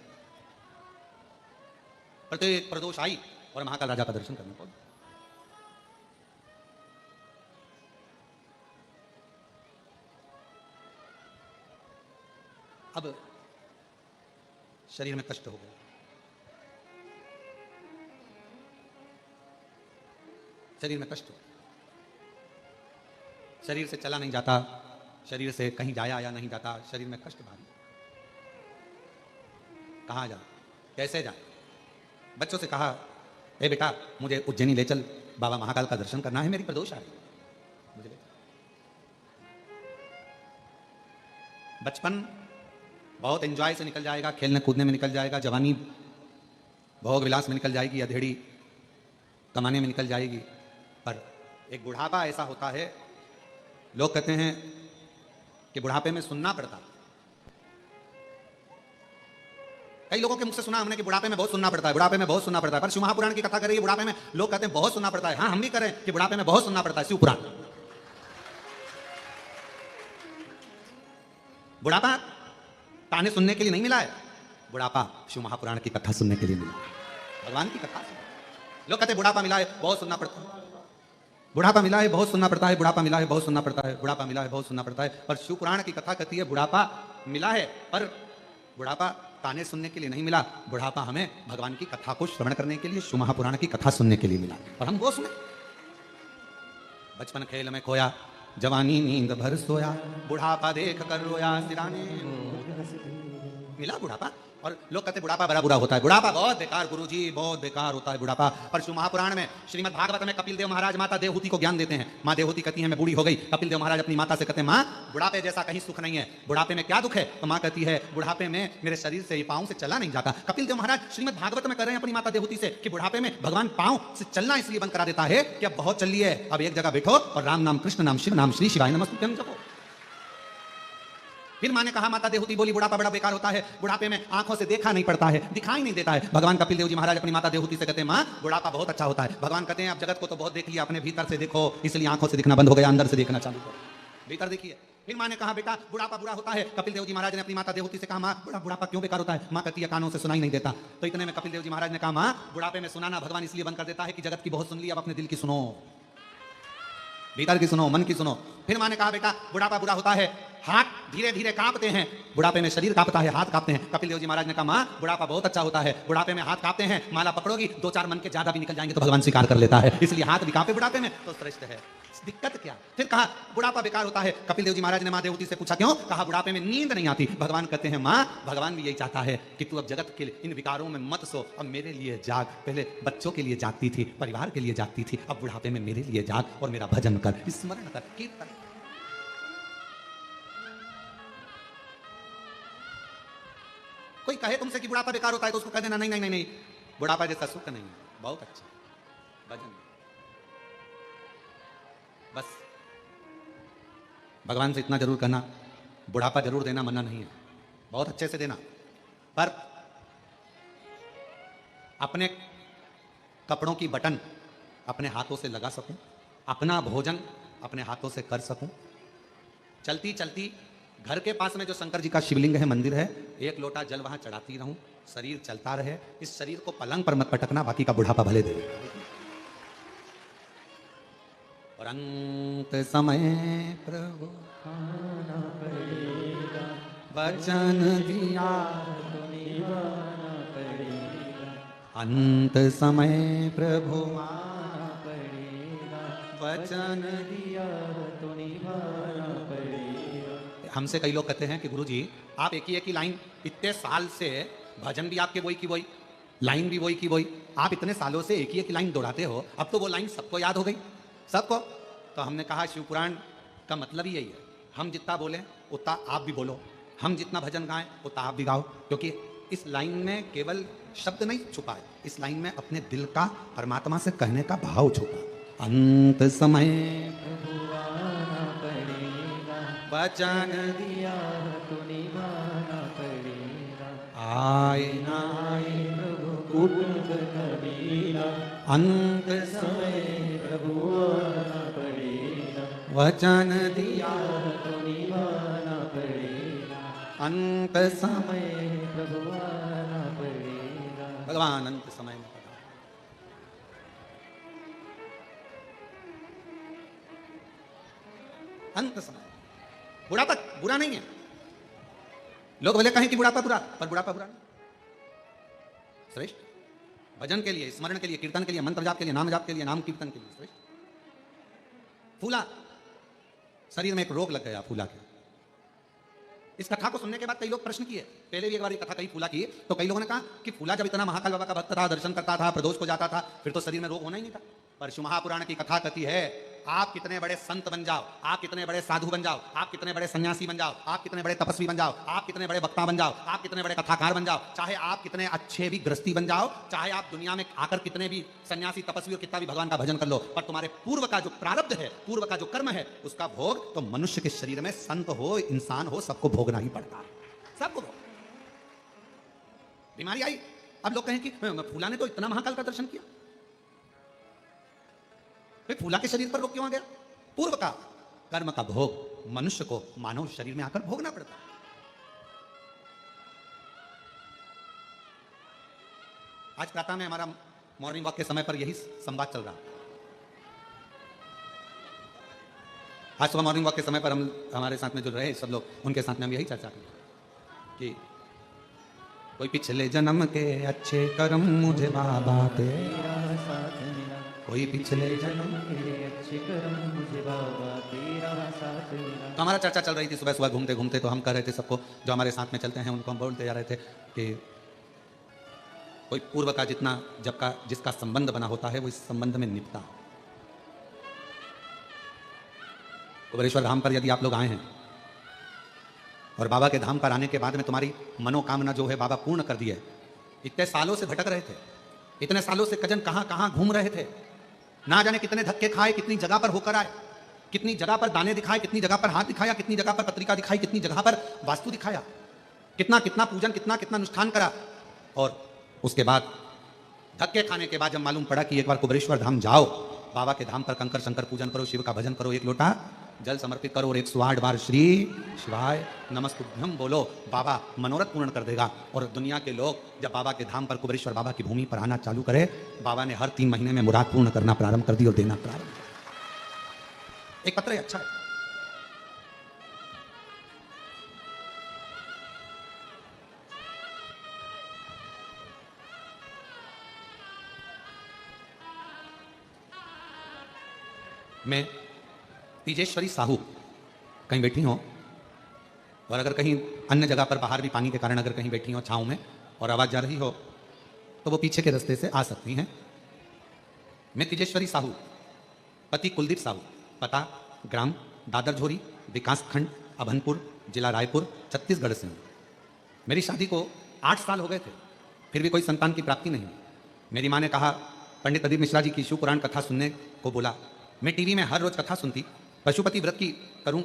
प्रत्येक प्रदोष आई और महाकाल राजा का दर्शन करने को। अब शरीर में कष्ट हो गया, शरीर में कष्ट हो, शरीर से चला नहीं जाता, शरीर से कहीं जाया आया नहीं जाता, शरीर में कष्ट भारी। कहाँ जाए, कैसे जाए? बच्चों से कहा, ए बेटा मुझे उज्जैनी ले चल, बाबा महाकाल का दर्शन करना है, मेरी प्रदोष आ रही, मुझे ले। बचपन बहुत एंजॉय से निकल जाएगा, खेलने कूदने में निकल जाएगा, जवानी भोग विलास में निकल जाएगी, अधेड़ी कमाने में निकल जाएगी। पर एक बुढ़ापा ऐसा होता है लोग कहते हैं कि बुढ़ापे में सुनना पड़ता। कई लोगों के मुख से सुना हमने कि बुढ़ापे में बहुत सुनना पड़ता है, बुढ़ापे में बहुत सुनना पड़ता है। पर शिव महापुराण की कथा कर रही है बुढ़ापे में लोग कहते हैं बहुत सुनना पड़ता है। हाँ, हम भी करें कि बुढ़ापे में बहुत सुनना पड़ता है। शिव पुराण बुढ़ापा ताने सुनने के लिए नहीं मिला है, बुढ़ापा शिव महापुराण की कथा सुनने के लिए मिला, भगवान की कथा। लोग कहते हैं बुढ़ापा मिला है बहुत सुनना पड़ता है, बुढ़ापा मिला है बहुत सुनना पड़ता है, बुढ़ापा मिला है बहुत सुनना पड़ता है, बुढ़ापा मिला है बहुत सुनना पड़ता है। पर शिव पुराण की कथा कहती है बुढ़ापा मिला है, पर बुढ़ापा ताने सुनने के लिए नहीं मिला, बुढ़ापा हमें भगवान की कथा को श्रवण करने के लिए, शिव महापुराण की कथा सुनने के लिए मिला। और हम वो सुने। बचपन खेल में खोया, जवानी नींद भर सोया, बुढ़ापा देख कर रोया सिराने। मिला बुढ़ापा। और लोग कहते बुढ़ापा बड़ा बुरा होता है, बुढ़ापा बहुत बेकार गुरुजी, बहुत बेकार होता है बुढ़ापा। पर शिव महापुराण में श्रीमद् भागवत में कपिल देव महाराज माता देवहूति को ज्ञान देते हैं। माँ देवहूति कहती है मैं बूढ़ी हो गई। कपिल देव महाराज अपनी माता से कहते हैं माँ बुढ़ापे जैसा कहीं सुख नहीं है, बुढ़ापे में क्या दुख है? तो माँ कहती है बुढ़ापे में मेरे शरीर से, पाँव से चला नहीं जाता। कपिल देव महाराज श्रीमद् भागवत में कर रहे हैं अपनी माता देवहूति से कि बुढ़ापे में भगवान पाँव से चलना इसलिए बंद करा देता है कि अब बहुत चल ली है, अब एक जगह बैठो और राम नाम, कृष्ण नाम, शिव नाम, श्री शिवाय नमस्तुभ्यम जपो। फिर माँ ने कहा, माता देवहूति बोली बुढ़ापा बड़ा बेकार होता है, बुढ़ापे में आंखों से देखा नहीं पड़ता है, दिखाई नहीं देता है। भगवान कपिल देव जी महाराज अपनी माता देवहूति से कहते हैं माँ बुढ़ापा बहुत अच्छा होता है। भगवान कहते हैं आप जगत को तो बहुत देख लिया, अपने भीतर से देखो, इसलिए आंखों से दिखना बंद हो गया, अंदर से देखना चालू करो, भीतर देखिए। फिर माँ ने कहा बेटा बुढ़ापा बुरा होता है। कपिल देव जी महाराज ने अपनी माता देवहूति से कहा माँ बुढ़ापा क्यों बेकार होता है? माँ कहती है कानों से सुनाई नहीं देता। तो इतने में कपिल देव जी महाराज ने कहा माँ बुढ़ापे में सुनाना भगवान इसलिए बंद कर देता है कि जगत की बहुत सुन ली, अब अपने दिल की सुनो, भीतर की सुनो, मन की सुनो। फिर माँ ने कहा बेटा बुढ़ापा बुरा होता है, हाथ धीरे धीरे कांपते हैं, बुढ़ापे में शरीर कांपता है, हाथ कांपते हैं। कपिल देव जी महाराज ने कहा माँ बुढ़ापा बहुत अच्छा होता है, बुढ़ापे में हाथ कांपते हैं, माला पकड़ोगी दो चार मन के ज्यादा भी निकल जाएंगे तो भगवान स्वीकार कर लेता है, इसलिए हाथ भी कांपे बुढ़ापे में तो श्रेष्ठ है, दिक्कत क्या? फिर कहा बुढ़ापा बेकार होता है। कपिल देव जी महाराज ने माँ देवहूति से पूछा क्यों? कहा बुढ़ापे में नींद नहीं आती। भगवान कहते हैं माँ भगवान भी यही चाहता है कि तू अब जगत के इन विकारों में मत सो, अब मेरे लिए जाग। पहले बच्चों के लिए जागती थी, परिवार के लिए जागती थी, अब बुढ़ापे में मेरे लिए जाग और मेरा भजन कर, स्मरण कर, कीर्तन। कोई कहे तुमसे कि बुढ़ापा बेकार होता है तो उसको कह देना नहीं नहीं नहीं नहीं, बुढ़ापा जैसा सुख नहीं है, बहुत अच्छा भजन। बस भगवान से इतना जरूर कहना बुढ़ापा जरूर देना मना नहीं है, बहुत अच्छे से देना, पर अपने कपड़ों की बटन अपने हाथों से लगा सकूं, अपना भोजन अपने हाथों से कर सकूं, चलती चलती घर के पास में जो शंकर जी का शिवलिंग है, मंदिर है, एक लोटा जल वहां चढ़ाती रहूं, शरीर चलता रहे। इस शरीर को पलंग पर मत पटकना, बाकी का बुढ़ापा भले दे। और अंत समय प्रभु आना पड़ेगा, वचन दिया तो निभाना पड़ेगा, अंत समय प्रभु आना पड़ेगा, वचन दिया तो निभाना पड़ेगा। हमसे कई लोग कहते हैं कि गुरुजी आप एक ही लाइन, इतने साल से भजन भी आपके वही की वही, लाइन भी वही की वही, आप इतने सालों से एक ही लाइन दोहराते हो, अब तो वो लाइन सबको याद हो गई, सबको। तो हमने कहा शिव पुराण का मतलब ही यही है, हम जितना बोलें उतना आप भी बोलो, हम जितना भजन गाएं उतना आप भी गाओ, क्योंकि इस लाइन में केवल शब्द नहीं छुपा है, इस लाइन में अपने दिल का परमात्मा से कहने का भाव छुपा। अंत समय वचन दिया तो निभाना पड़ेगा, आए ना आए प्रभु कुटुंब कबीला, अंत समय प्रभु आना पड़ेगा, वचन दिया तो निभाना पड़ेगा, अंत समय। समय प्रभु आना पड़ेगा। भगवान अंत समय में पड़ा। अंत समय बुढ़ापा बुरा नहीं है, लोग भले कहें कि बुढ़ापा बुरा, पर बुढ़ापा बुरा नहीं, श्रेष्ठ भजन के लिए, स्मरण के लिए, कीर्तन के लिए, मंत्र जाप के लिए, नाम जाप के लिए, नाम कीर्तन के लिए श्रेष्ठ। फूला शरीर में एक रोग लग गया फूला के। इस कथा को सुनने के बाद कई लोग प्रश्न किए, पहले भी एक बार ये कथा कही फूला की, तो कई लोगों ने कहा कि फूला जब इतना महाकाल बाबा का भक्त था, दर्शन करता था, प्रदोष को जाता था, फिर तो शरीर में रोग होना ही नहीं था। पर शिव महापुराण की कथा कहती है आप कितने बड़े संत बन जाओ, आप कितने बड़े साधु बन जाओ, आप कितने बड़े सन्यासी बन जाओ, आप कितने बड़े तपस्वी बन जाओ, आप कितने बड़े वक्ता बन जाओ, आप कितने बड़े कथाकार बन जाओ, चाहे आप कितने अच्छे भी गृहस्थी बन जाओ, चाहे आप दुनिया में आकर कितने भी सन्यासी तपस्वी और कितना भी भगवान का भजन कर लो, पर तुम्हारे पूर्व का जो प्रारब्ध है, पूर्व का जो कर्म है, उसका भोग तो मनुष्य के शरीर में संत हो इंसान हो सबको भोगना ही पड़ता है, सबको भोग। बीमारी आई, अब लोग कहें कि फूला ने तो इतना महाकाल का दर्शन किया, फिर फूला के शरीर पर रोग क्यों आ गया? पूर्व का कर्म का भोग मनुष्य को मानव शरीर में आकर भोगना पड़ता है। आज प्रातः में हमारा मॉर्निंग वॉक के समय पर यही संवाद चल रहा। आज सुबह मॉर्निंग वॉक के समय पर हम हमारे साथ में जो रहे सब लोग, उनके साथ में हम यही चर्चा करें कि कोई पिछले जन्म के अच्छे कर्म मुझे बाबा तेरा साथ मिला, कोई पिछले जन्म के अच्छे कर्म मुझे बाबा तेरा साथ मिला। तो हमारा चर्चा चल रही थी सुबह सुबह घूमते घूमते, तो हम कह रहे थे सबको जो हमारे साथ में चलते हैं उनको हम बोलते जा रहे थे कि कोई पूर्व का जितना जब का जिसका संबंध बना होता है वो इस संबंध में निपटा। कुबेरेश्वर धाम पर यदि आप लोग आए हैं और बाबा के धाम पर आने के बाद में तुम्हारी मनोकामना जो है बाबा पूर्ण कर दी है, इतने सालों से भटक रहे थे, इतने सालों से कजन कहां कहां घूम रहे थे, ना जाने कितने धक्के खाए, कितनी जगह पर होकर आए, कितनी जगह पर दाने दिखाए, कितनी जगह पर हाथ दिखाया, कितनी जगह पर पत्रिका दिखाई, कितनी जगह पर वास्तु दिखाया, कितना कितना पूजन, कितना कितना अनुष्ठान करा, और उसके बाद धक्के खाने के बाद जब मालूम पड़ा कि एक बार कुबेरेश्वर धाम जाओ, बाबा के धाम पर कंकर शंकर पूजन करो, शिव का भजन करो, एक लोटा जल समर्पित करो और 108 बार श्री शिवाय नमस्तुभ्यम बोलो, बाबा मनोरथ पूर्ण कर देगा। और दुनिया के लोग जब बाबा के धाम पर कुबेरेश्वर बाबा की भूमि पर आना चालू करे, बाबा ने हर 3 महीने में मुराद पूर्ण करना प्रारंभ कर दी और देना प्रारंभ कर। एक पत्र है, अच्छा है। मैं तीजेश्वरी साहू कहीं बैठी हो और अगर कहीं अन्य जगह पर बाहर भी पानी के कारण अगर कहीं बैठी हो छांव में और आवाज जा रही हो तो वो पीछे के रास्ते से आ सकती हैं। मैं तीजेश्वरी साहू, पति कुलदीप साहू, पता ग्राम दादर झोरी, विकास खंड अभनपुर, जिला रायपुर, छत्तीसगढ़ से हूँ। मेरी शादी को 8 साल हो गए थे, फिर भी कोई संतान की प्राप्ति नहीं। मेरी माँ ने कहा, पंडित अदीप मिश्रा जी की शिव पुराण कथा सुनने को बोला। मैं टीवी में हर रोज कथा सुनती, पशुपति व्रत की करूं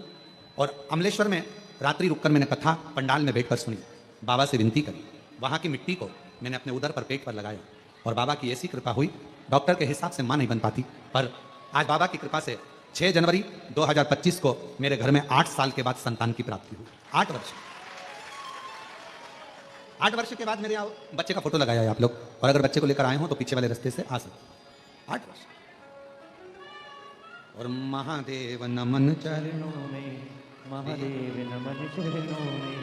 और अमलेश्वर में रात्रि रुककर मैंने कथा पंडाल में बैठकर सुनी। बाबा से विनती करी, वहां की मिट्टी को मैंने अपने उदर पर पेट पर लगाया और बाबा की ऐसी कृपा हुई, डॉक्टर के हिसाब से मां नहीं बन पाती, पर आज बाबा की कृपा से 6 जनवरी 2025 को मेरे घर में 8 साल के बाद संतान की प्राप्ति हुई। 8 वर्ष के बाद मेरे बच्चे का फोटो लगाया है आप लोग, और अगर बच्चे को लेकर आए हो तो पीछे वाले रास्ते से आ सकते। 8 वर्ष। और महादेव नमन चरणों में, महादेव नमन चरणों में,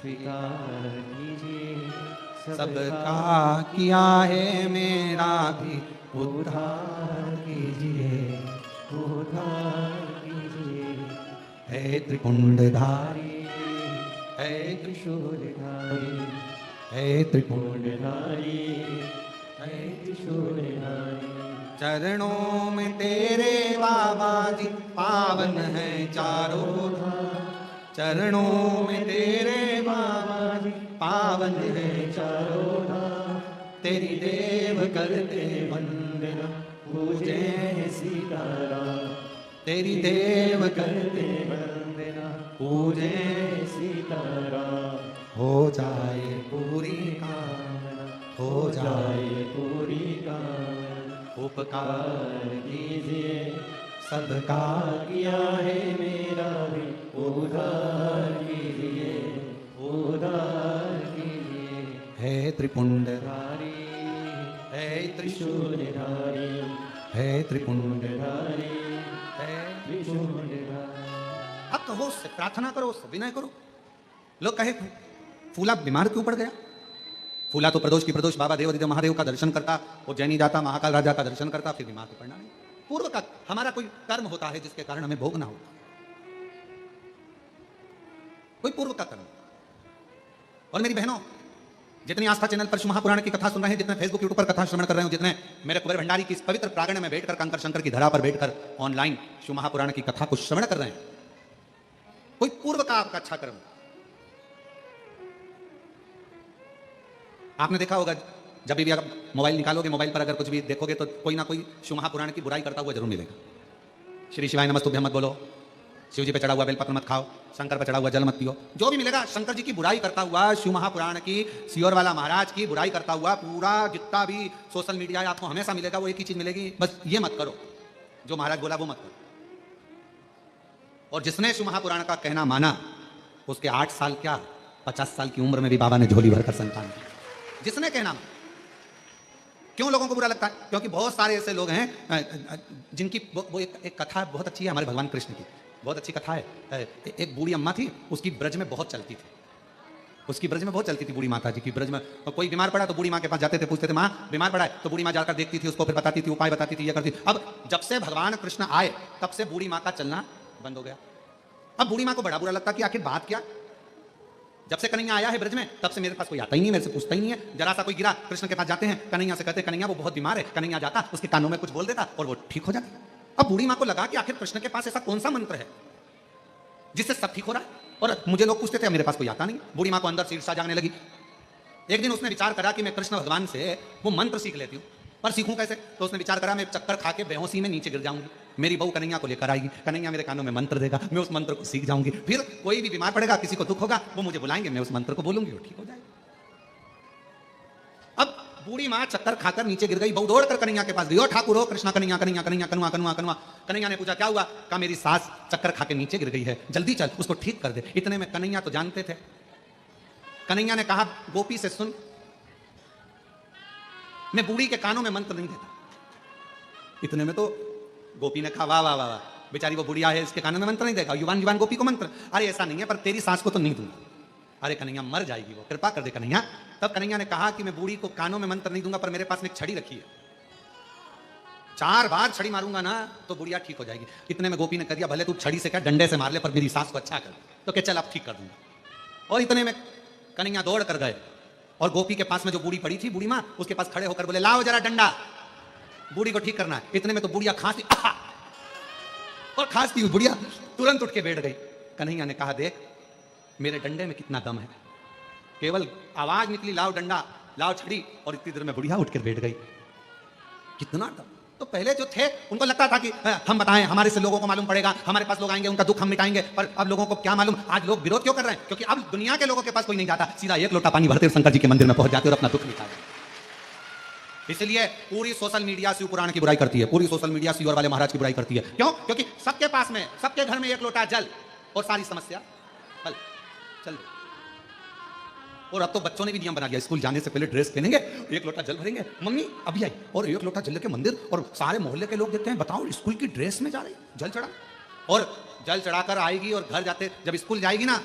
स्वीकार कीजिए सबका किया है मेरा भी उद्धार कीजिए, उद्धार कीजिए। है त्रिपुंडधारी, है त्रिशूलधारी, है त्रिपुंड, त्रिपुंडधारी, है त्रिशूलधारी। चरणों में तेरे बाबा जी पावन है चारों धाम, चरणों में तेरे बाबा जी पावन है चारों धाम। तेरी देव करते वंदना, पूजे सीताराम। तेरी देव करते वंदना, पूजे सीताराम। हो जाए पूरी कामना, हो जाए पूरी कामना। उपकार कीजिए सबका किया है मेरा भी उद्धार कीजिए, उद्धार कीजिए। है त्रिपुंडधारी, है त्रिशूलधारी, है त्रिपुंड, त्रिपुंडधारी, है त्रिशूलधारी। अब कहो उससे, प्रार्थना करो उससे, विनय करो। लोग कहे फूला बीमार क्यों पड़ गया? फूला तो प्रदोष की प्रदोष बाबा देव महादेव का दर्शन करता, वो जैनी जाता, महाकाल राजा का दर्शन करता, फिर बीमार तो पड़ना नहीं। पूर्व का हमारा कोई कर्म होता है जिसके कारण हमें भोगना होता, कोई पूर्व का कर्म। और मेरी बहनों, जितनी आस्था चैनल पर शिव महापुराण की कथा सुन रहे हैं, जितने फेसबुक यूट्यूब पर कथा श्रवण कर रहे हो, जितने मेरे कुबेर भंडारी की इस पवित्र प्रांगण में बैठकर कंकर शंकर की धरा पर बैठकर ऑनलाइन शिव महापुराण की कथा को श्रवण कर रहे हैं, कोई पूर्व का आपका अच्छा कर्म। आपने देखा होगा जब भी आप मोबाइल निकालोगे, मोबाइल पर अगर कुछ भी देखोगे तो कोई ना कोई शिव महापुराण की बुराई करता हुआ जरूर मिलेगा। श्री शिवाय नमस्तुभ्यं मत बोलो, शिव जी पे चढ़ा हुआ बेलपत्र मत खाओ, शंकर पे चढ़ा हुआ जल मत पियो, जो भी मिलेगा शंकर जी की बुराई करता हुआ, शिव महापुराण की, सियोर वाला महाराज की बुराई करता हुआ पूरा जितना भी सोशल मीडिया है आपको हमेशा मिलेगा। वो एक ही चीज मिलेगी, बस ये मत करो जो महाराज बोला वो मत करो। और जिसने शिव महापुराण का कहना माना उसके 8 साल क्या 50 साल की उम्र में भी बाबा ने झोली भरकर संतान दी। जिसने कहना माना। क्यों लोगों को बुरा लगता है? क्योंकि बहुत सारे ऐसे लोग हैं जिनकी वो एक कथा बहुत अच्छी है हमारे भगवान कृष्ण की, बहुत अच्छी कथा है। एक बूढ़ी अम्मा थी, उसकी ब्रज में बहुत चलती थी, उसकी ब्रज में बहुत चलती थी बूढ़ी माता जी की ब्रज में। कोई बीमार पड़ा तो बूढ़ी माँ के पास जाते थे, पूछते थे माँ बीमार पड़ा है, तो बूढ़ी माँ जाकर देखती थी, उसको फिर बताती थी, उपाय बताती थी, ये करती। अब जब से भगवान कृष्ण आए तब से बूढ़ी माँ का चलना बंद हो गया। अब बूढ़ी माँ को बड़ा बुरा लगता कि आखिर बात क्या, जब से कन्हैया आया है ब्रज में तब से मेरे पास कोई आता ही नहीं, मेरे से पूछता ही नहीं है। जरा सा कोई गिरा कृष्ण के पास जाते हैं, कन्हैया से कहते कन्हैया वो बहुत बीमार है, कन्हैया जाता उसके कानों में कुछ बोल देता और वो ठीक हो जाता। अब बूढ़ी माँ को लगा कि आखिर कृष्ण के पास ऐसा कौन सा मंत्र है जिससे सब ठीक हो रहा है, और मुझे लोग पूछते थे मेरे पास कोई आता नहीं। बूढ़ी माँ को अंदर से ईर्ष्या जागने लगी। एक दिन उसने विचार करा कि मैं कृष्ण भगवान से वो मंत्र सीख लेती हूँ, पर सीखूं कैसे? तो उसने विचार करा मैं चक्कर खा के बेहोशी में नीचे गिर जाऊंगी, मेरी बहू कन्हैया को लेकर आएगी, कन्हैया मेरे कानों में मंत्र देगा, मैं उस मंत्र को सीख जाऊंगी, फिर कोई भी बीमार पड़ेगा, किसी को दुख होगा, वो मुझे बुलाएंगे, मैं उस मंत्र को बोलूंगी, वो ठीक हो जाएगा। अब बूढ़ी माँ चक्कर खाकर नीचे गिर गई, बहू दौड़कर कन्हैया के पास गई, ओ ठाकुर हो कृष्णा, कन्हैया कन्हैया कन्हैया कनुआ कनुआ कनुआ। कन्हैया ने पूछा क्या हुआ? कहा मेरी सास चक्कर खा के नीचे गिर गई है, जल्दी चल उसको ठीक कर दे। इतने में कन्हैया तो जानते थे, कन्हैया ने कहा गोपी से सुन, मैं बूढ़ी के कानों में मंत्र नहीं देता। इतने में तो गोपी ने कहा वाह वाह वाह, बेचारी वो बुढ़िया है, इसके कानों में मंत्र नहीं देगा, युवान युवान गोपी को मंत्र। अरे ऐसा नहीं है, पर तेरी सास को तो नहीं दूंगा। अरे कन्हैया मर जाएगी वो, कृपा कर दे कन्हैया। तब कन्हैया ने कहा कि मैं बूढ़ी को कानों में मंत्र नहीं दूंगा, पर मेरे पास में एक छड़ी रखी है, 4 बार छड़ी मारूंगा ना तो बुढ़िया ठीक हो जाएगी। इतने में गोपी ने कह दिया भले तू छड़ी से क्या डंडे से मार ले, पर मेरी सास को अच्छा कर। तो क्या चल अब ठीक कर दूंगा। और इतने में कन्हैया दौड़ कर गए और गोपी के पास में जो बूढ़ी पड़ी थी, बूढ़ी माँ, उसके पास खड़े होकर बोले लाओ जरा डंडा, बूढ़ी को ठीक करना है। इतने में तो बुढ़िया खांसी और खांसती हुई बुढ़िया तुरंत उठ के बैठ गई। कन्हैया ने कहा देख मेरे डंडे में कितना दम है, केवल आवाज निकली लाओ डंडा लाओ छड़ी, और इतनी देर में बुढ़िया उठ कर बैठ गई। कितना दम। तो पहले जो थे उनको लगता था कि हम बताएं, हमारे से लोगों को मालूम पड़ेगा, हमारे पास लोग आएंगे, उनका दुख हम मिटाएंगे। पर अब लोगों को क्या मालूम, आज लोग विरोध क्यों कर रहे हैं? क्योंकि अब दुनिया के लोगों के पास कोई नहीं जाता, सीधा एक लोटा पानी भरते शंकर जी के मंदिर में पहुंच जाते और अपना दुख मिटाते। इसलिए पूरी सोशल मीडिया शिव पुराण की बुराई करती है, पूरी सोशल मीडिया शिव वाले महाराज की बुराई करती है। क्यों? क्योंकि सबके पास में, सबके घर में एक लोटा जल और सारी समस्या हल चल। और अब तो बच्चों ने भी नियम बना दिया, स्कूल जाने से पहले ड्रेस पहनेंगे, एक लोटा जल भरेंगे, मम्मी अभी आई, और एक लोटा जल लेके मंदिर, और सारे मोहल्ले के लोग देखते हैं बताओ स्कूल की ड्रेस में जा रही जल चढ़ा, और जल चढ़ाकर आएगी और घर जाते जब स्कूल जाएगी ना,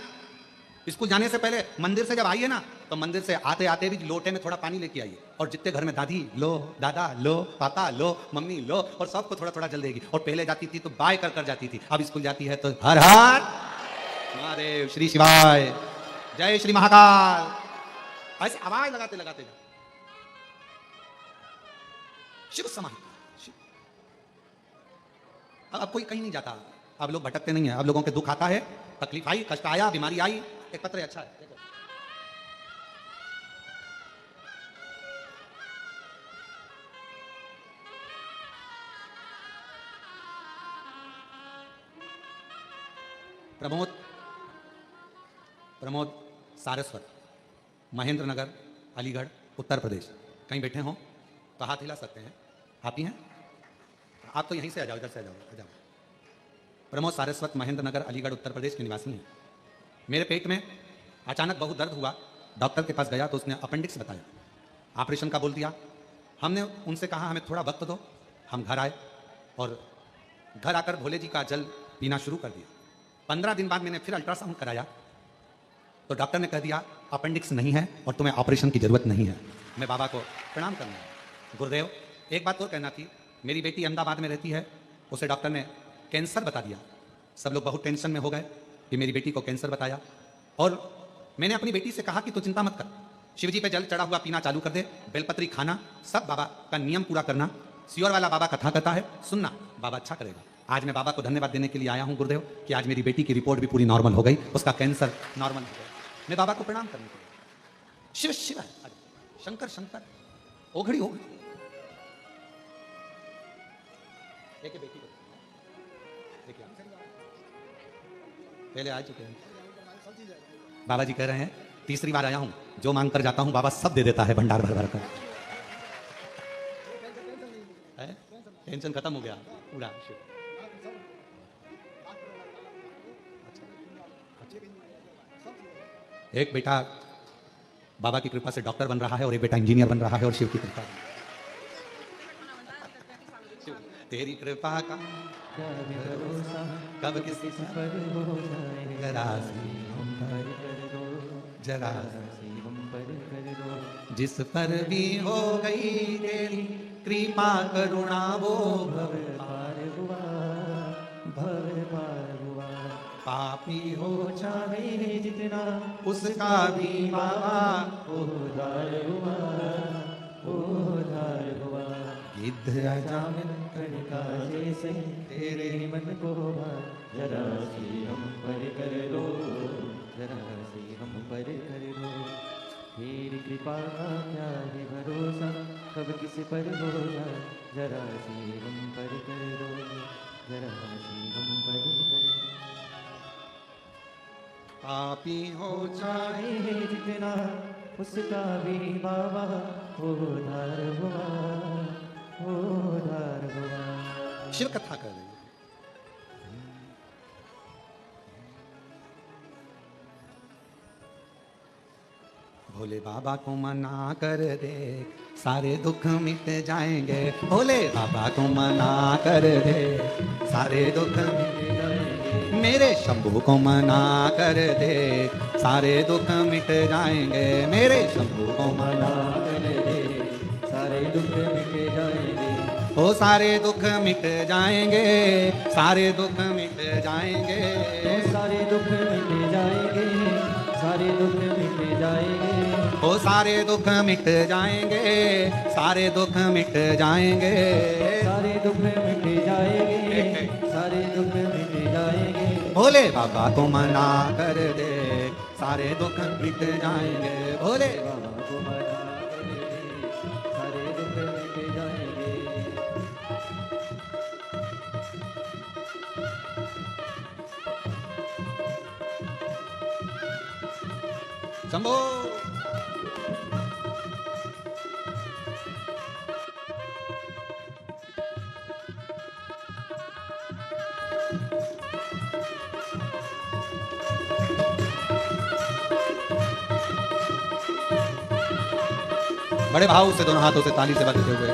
स्कूल जाने से पहले मंदिर से जब आइए ना, तो मंदिर से आते आते भी लोटे में थोड़ा पानी लेके आइए, और जितने घर में दादी लो, दादा लो, पापा लो, मम्मी लो, और सबको थोड़ा थोड़ा जल देगी। और पहले जाती थी तो बाय कर कर जाती थी, अब स्कूल जाती है तो हर हर महादेव, श्री शिवाय, जय श्री महाकाल, ऐसे आवाज लगाते लगाते जाओ। शिव समाहित। अब कोई कहीं नहीं जाता, अब लोग भटकते नहीं है, अब लोगों के दुख आता है, तकलीफ आई, कष्ट आया, बीमारी आई, एक पत्र अच्छा है देखो। प्रमोद सारस्वत, महेंद्र नगर, अलीगढ़, उत्तर प्रदेश। कहीं बैठे हो तो हाथ हिला सकते हैं। आप ही हैं? आप तो यहीं से आ जाओ, इधर से आ जाओ, आ जाओ। प्रमोद सारस्वत, महेंद्र नगर, अलीगढ़, उत्तर प्रदेश के निवासी हैं। मेरे पेट में अचानक बहुत दर्द हुआ, डॉक्टर के पास गया तो उसने अपेंडिक्स बताया, ऑपरेशन का बोल दिया। हमने उनसे कहा हमें थोड़ा वक्त दो, हम घर आए और घर आकर भोले जी का जल पीना शुरू कर दिया। 15 दिन बाद मैंने फिर अल्ट्रासाउंड कराया तो डॉक्टर ने कह दिया अपेंडिक्स नहीं है और तुम्हें ऑपरेशन की जरूरत नहीं है। मैं बाबा को प्रणाम करना है। गुरुदेव एक बात और कहना थी, मेरी बेटी अहमदाबाद में रहती है, उसे डॉक्टर ने कैंसर बता दिया। सब लोग बहुत टेंशन में हो गए कि मेरी बेटी को कैंसर बताया, और मैंने अपनी बेटी से कहा कि तू चिंता मत कर, शिव जी पे जल चढ़ा हुआ पीना चालू कर दे, बेलपत्री खाना, सब बाबा का नियम पूरा करना। सियोर वाला बाबा कथा करता है, सुनना, बाबा अच्छा करेगा। आज मैं बाबा को धन्यवाद देने के लिए आया हूं गुरुदेव कि आज मेरी बेटी की रिपोर्ट भी पूरी नॉर्मल हो गई, उसका कैंसर नॉर्मल हो गया। मैं बाबा को प्रणाम करने के लिए। शिव शिव है, शंकर शंकर, ओघड़ी ओघड़ी। देखिए बेटी को देखिए, पहले आ चुके हैं बाबा जी। कह रहे हैं तीसरी बार आया हूं, जो मांग कर जाता हूं बाबा सब दे देता है भंडार भर भर कर। टेंशन खत्म हो गया पूरा। एक बेटा बाबा की कृपा से डॉक्टर बन रहा है और एक बेटा इंजीनियर बन रहा है, और शिव की कृपा, तेरी कृपा का कब किसी पर हो जाए, जरा जरा जिस पर भी हो गई तेरी कृपा करुणा, वो भव पार हुआ, भव पार हुआ। पापी हो चाहे जितना उसका भी बाबा उद्धार हुआ, उद्धार हुआ। गिद्ध अजामिन कणका जैसे तेरे मन को जरा सी हम पर कर दो, जरा सी हम पर कर दो। तेरी कृपा का क्या है भरोसा, कब किस पर हो जाए, जरा सी हम पर कर दो, जरा सी हम पर कर दो। पापी हो चाहे जितना उसका भी बाबा उद्धार हुआ, उद्धार हुआ। शिव कथा कर रही है। भोले बाबा को मना कर दे, सारे दुख मिट जाएंगे। भोले बाबा को मना कर दे, सारे दुख मिट जाएंगे। मेरे शंभू को मना कर दे, सारे दुख मिट जाएंगे। मेरे शंभू को मना कर दे, सारे दुख मिट जाएंगे। ओ सारे दुख मिट जाएंगे, सारे दुख मिट जाएंगे, सारे दुख मिट जाएंगे, सारे दुख मिट जाएंगे। ओ सारे दुख मिट जाएंगे, सारे दुख मिट जाएंगे, सारे दुख मिट जाएंगे, सारे दुख मिट जाएंगे। भोले बाबा को मना कर दे, सारे दुख मिट जाएंगे। भोले बाबा को मना कर दे, सारे दुख मिट जाएंगे। शंभो बड़े भाव से दोनों हाथों से ताली से बजते हुए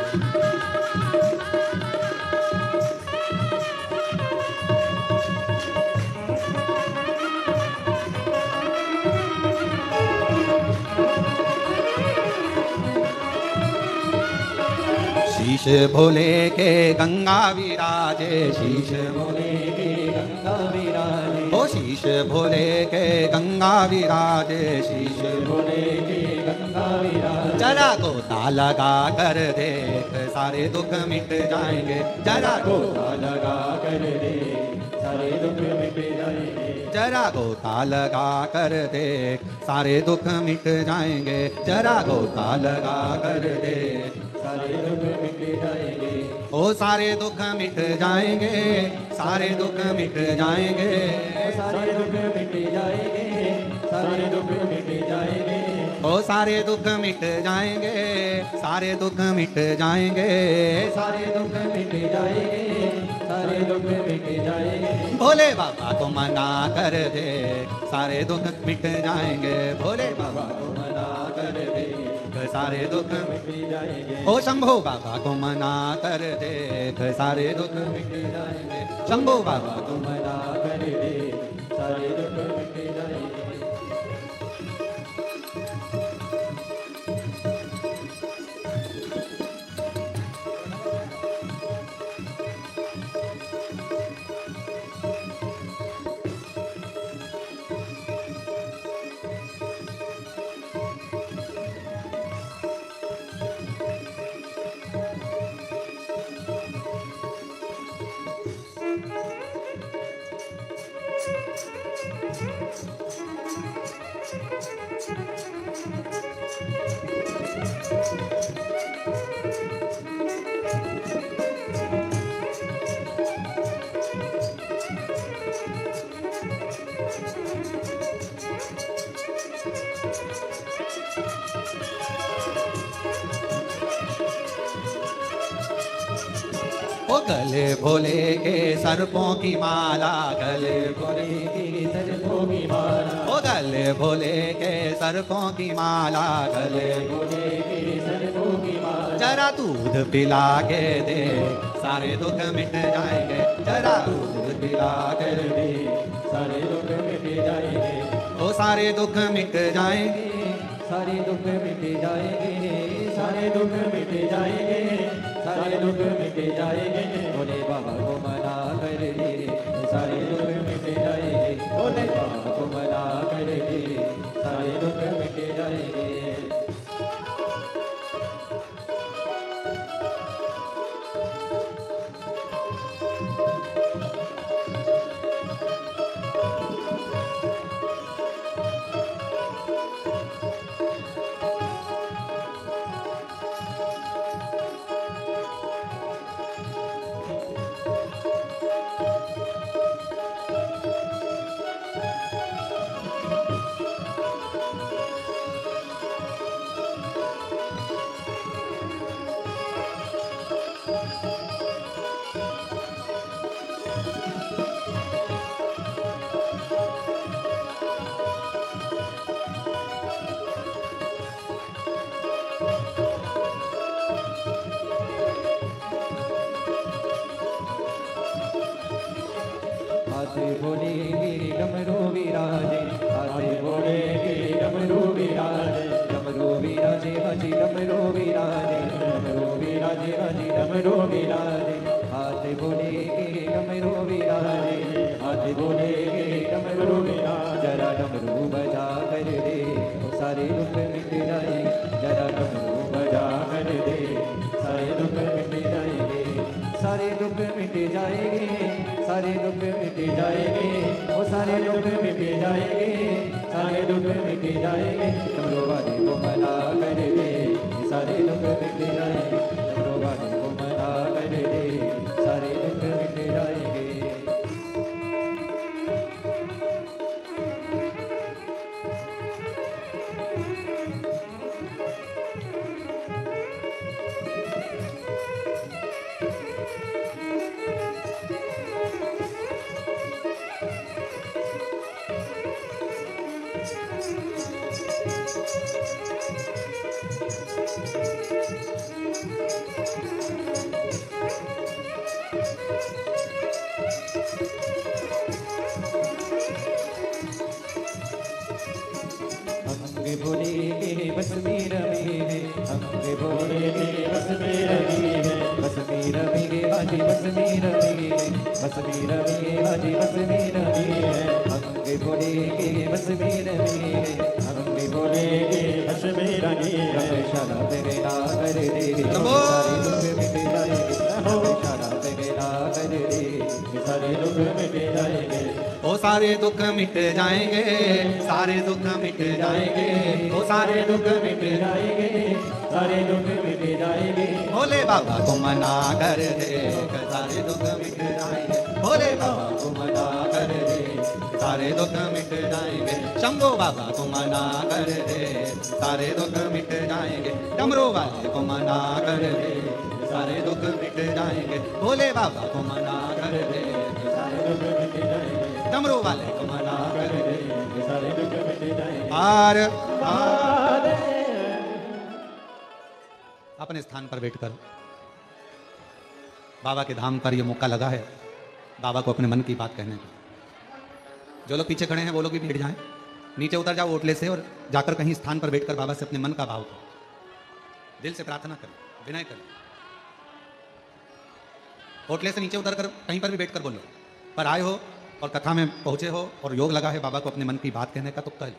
शीश भोले के गंगा विराजे, शीश भोले के गंगा विराजे। ओ शीश भोले के गंगा विराजे, शीश भोले के गंगा विराजे। जरा गोता लगा कर देख, सारे दुख मिट जाएंगे। जरा गोता लगा कर देख, सारे दुख मिट जाएंगे। जरा गोता लगा कर देख, सारे दुख मिट जाएंगे। जरा गोता लगा कर देख, सारे दुख मिट जाएंगे। ओ सारे दुख मिट जाएंगे, सारे दुख मिट जाएंगे, सारे दुख मिट जाएंगे, सारे दुख मिट जाएंगे। ओ सारे दुख मिट जाएंगे, सारे दुख मिट जाएंगे, सारे दुख मिट जाएंगे, सारे दुख मिट जाएंगे। भोले बाबा को मना कर दे, सारे दुख मिट जाएंगे। भोले बाबा को मना कर दे, सारे दुख मिट जाएंगे। ओ शंभो बाबा को मना कर दे, सारे दुख मिट जाएंगे। शंभो बाबा को मना कर दे, सारे दुख मिट जाएंगे। ओ गले भोले के सर्पों की माला, गले भोले के सर्पों की माला, ओ गले भोले के सर्पों की माला, गले भोले के सर्पों की माला। जरा दूध पिला के दे, सारे दुख मिट जाएंगे। जरा दूध पिला के दे, सारे दुख मिट जाएंगे। ओ सारे दुख मिट जाएंगे, सारे दुख मिट जाएंगे, सारे दुख मिट जाएंगे, सारे दुख मिट जाएंगे। भोले बाबा को मना कर दे, सारे दुख मिट जाएंगे। भोले बाबा को मना कर दे, सारे दुख मिट जाएंगे। आते भोले गिरि डमरू विराजे, आते भोले गिरि डमरू विराजे, डमरू विराजे हजी डमरू विराजे, डमरू विराजे हजी डमरू विराजे। आते भोले गिरि डमरू विराजे, आते भोले गिरि डमरू विराजे। जरा डमरू बजा कर दे, सारे दुख मिट जाए। जरा डमरू बजा कर दे, सारे दुख मिट जाएंगे, सारे दुख मिट जाएंगे, सारे दुख मिट जाएंगे। वो सारे दुख मिट जाएंगे, सारे दुख मिट जाएंगे। डमरू वाले को मना कर दे, सारे दुख मिट जाएंगे। डमरू वाले को मना कर दे, सारे दुख मिट जाएंगे। अंग भोले के बस में रमी है, अंग भोले के बस में रमी है, बस में रमी है हाजी बस में रमी है, बस में रमी है हाजी बस में रमी है। अंग भोले के बस में रमी है, अंग भोले के बस में रमी है। शाला तेरे ना कर दे, सारे दुख मिट जाएंगे। शाला तेरे ना कर दे, सारे दुख मिट जाएंगे। ओ सारे दुख मिट जाएंगे, सारे दुख मिट जाएंगे। ओ सारे दुख मिट जाएंगे, सारे दुख मिट जाएंगे। भोले बाबा को मना कर दे, सारे दुख मिट जाएंगे। भोले बाबा को मना कर दे, सारे दुख मिट जाएंगे। शंभो बाबा को मना कर दे, सारे दुख मिट जाएंगे। डमरू वाले को मना कर दे, सारे दुख मिट जाएंगे। भोले बाबा को मना कर दे, सारे दुख मिट जाएंगे। डमरू वाले को मना कर दे, सारे दुख मिट जाएंगे। आर अपने स्थान पर बैठकर बाबा के धाम पर यह मौका लगा है बाबा को अपने मन की बात कहने का। जो लोग पीछे खड़े हैं वो लोग भी बैठ जाएं, नीचे उतर जाओ ओटले से और जाकर कहीं स्थान पर बैठकर बाबा से अपने मन का भाव करो, दिल से प्रार्थना करें, विनय करें। ओटले से नीचे उतरकर कहीं पर भी बैठकर बोलो, पर आए हो और कथा में पहुंचे हो और योग लगा है बाबा को अपने मन की बात कहने का, तो कल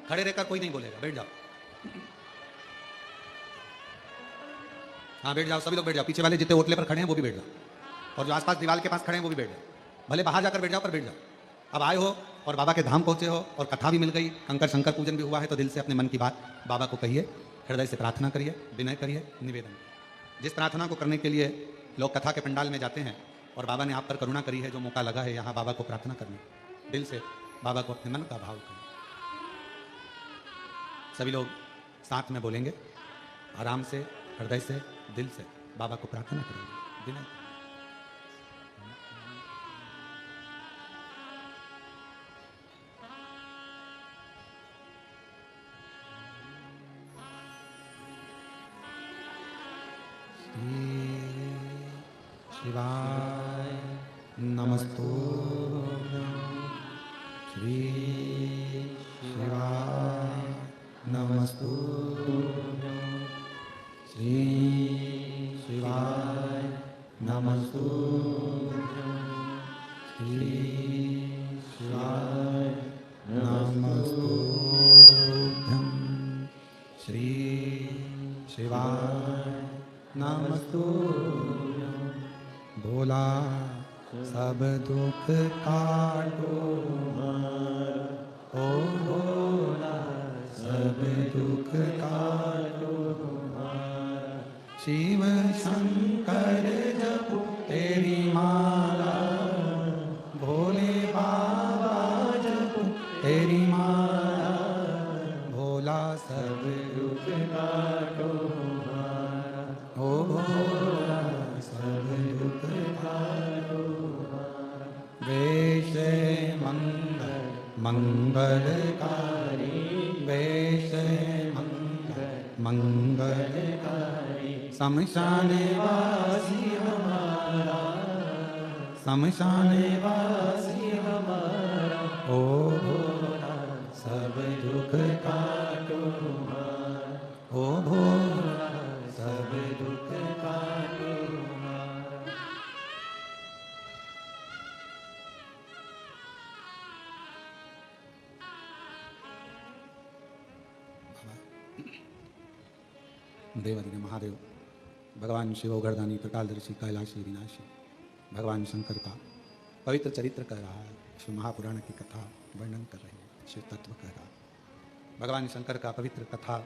खड़े रहकर कोई नहीं बोलेगा, बैठ जाओ। हाँ बैठ जाओ, सभी लोग बैठ जाओ। पीछे वाले जितने ओटले पर खड़े हैं वो भी बैठ जाओ, और जो आसपास दीवार के पास खड़े हैं वो भी बैठ जाओ। भले बाहर जाकर बैठ जाओ, पर बैठ जाओ। अब आए हो और बाबा के धाम पहुंचे हो और कथा भी मिल गई, कंकर शंकर पूजन भी हुआ है, तो दिल से अपने मन की बात बाबा को कहिए, हृदय से प्रार्थना करिए, विनय करिए, निवेदन करिए। जिस प्रार्थना को करने के लिए लोग कथा के पंडाल में जाते हैं और बाबा ने आप पर करुणा करी है, जो मौका लगा है यहाँ बाबा को प्रार्थना करने, दिल से बाबा को अपने मन का भाव करें। सभी लोग साथ में बोलेंगे, आराम से, हृदय से, दिल से बाबा को प्रार्थना करेंगे, विनय। शिवाय नमस्तुभ्यं, श्री शिवाय नमस्तुभ्यं, श्री शिवाय नमस्तुभ्यं, श्री शिवाय नमस्तुभ्यं, श्री शिवाय नमस्तुभ्यं। भोला सब दुख काटो हमारा, ओ भोला सब दुख काटो हमारा। शिव शंकर जपो तेरी माला, भोले बाबा जपो तेरी माला। भोला सब दुख काटो हमारा, ओ भोला सब दुख काटो हमारा। वेश मंगल मंगलकारी, वेश मंगल मंगलकारी। शमशान वासी हमारा, शमशान वासी हमारा। ओ भोला सब दुख काटो हमारा, ओ भोला सब दुख काटो हमारा। देवादिदेव महादेव, भगवान शिव गर्दानी त्रिकालदर्शी कैलाशी विनाशी, भगवान शंकर का पवित्र चरित्र कह रहा है, शिव महापुराण की कथा वर्णन कर रही है, शिव तत्व कह रहा है, भगवान शंकर का पवित्र कथा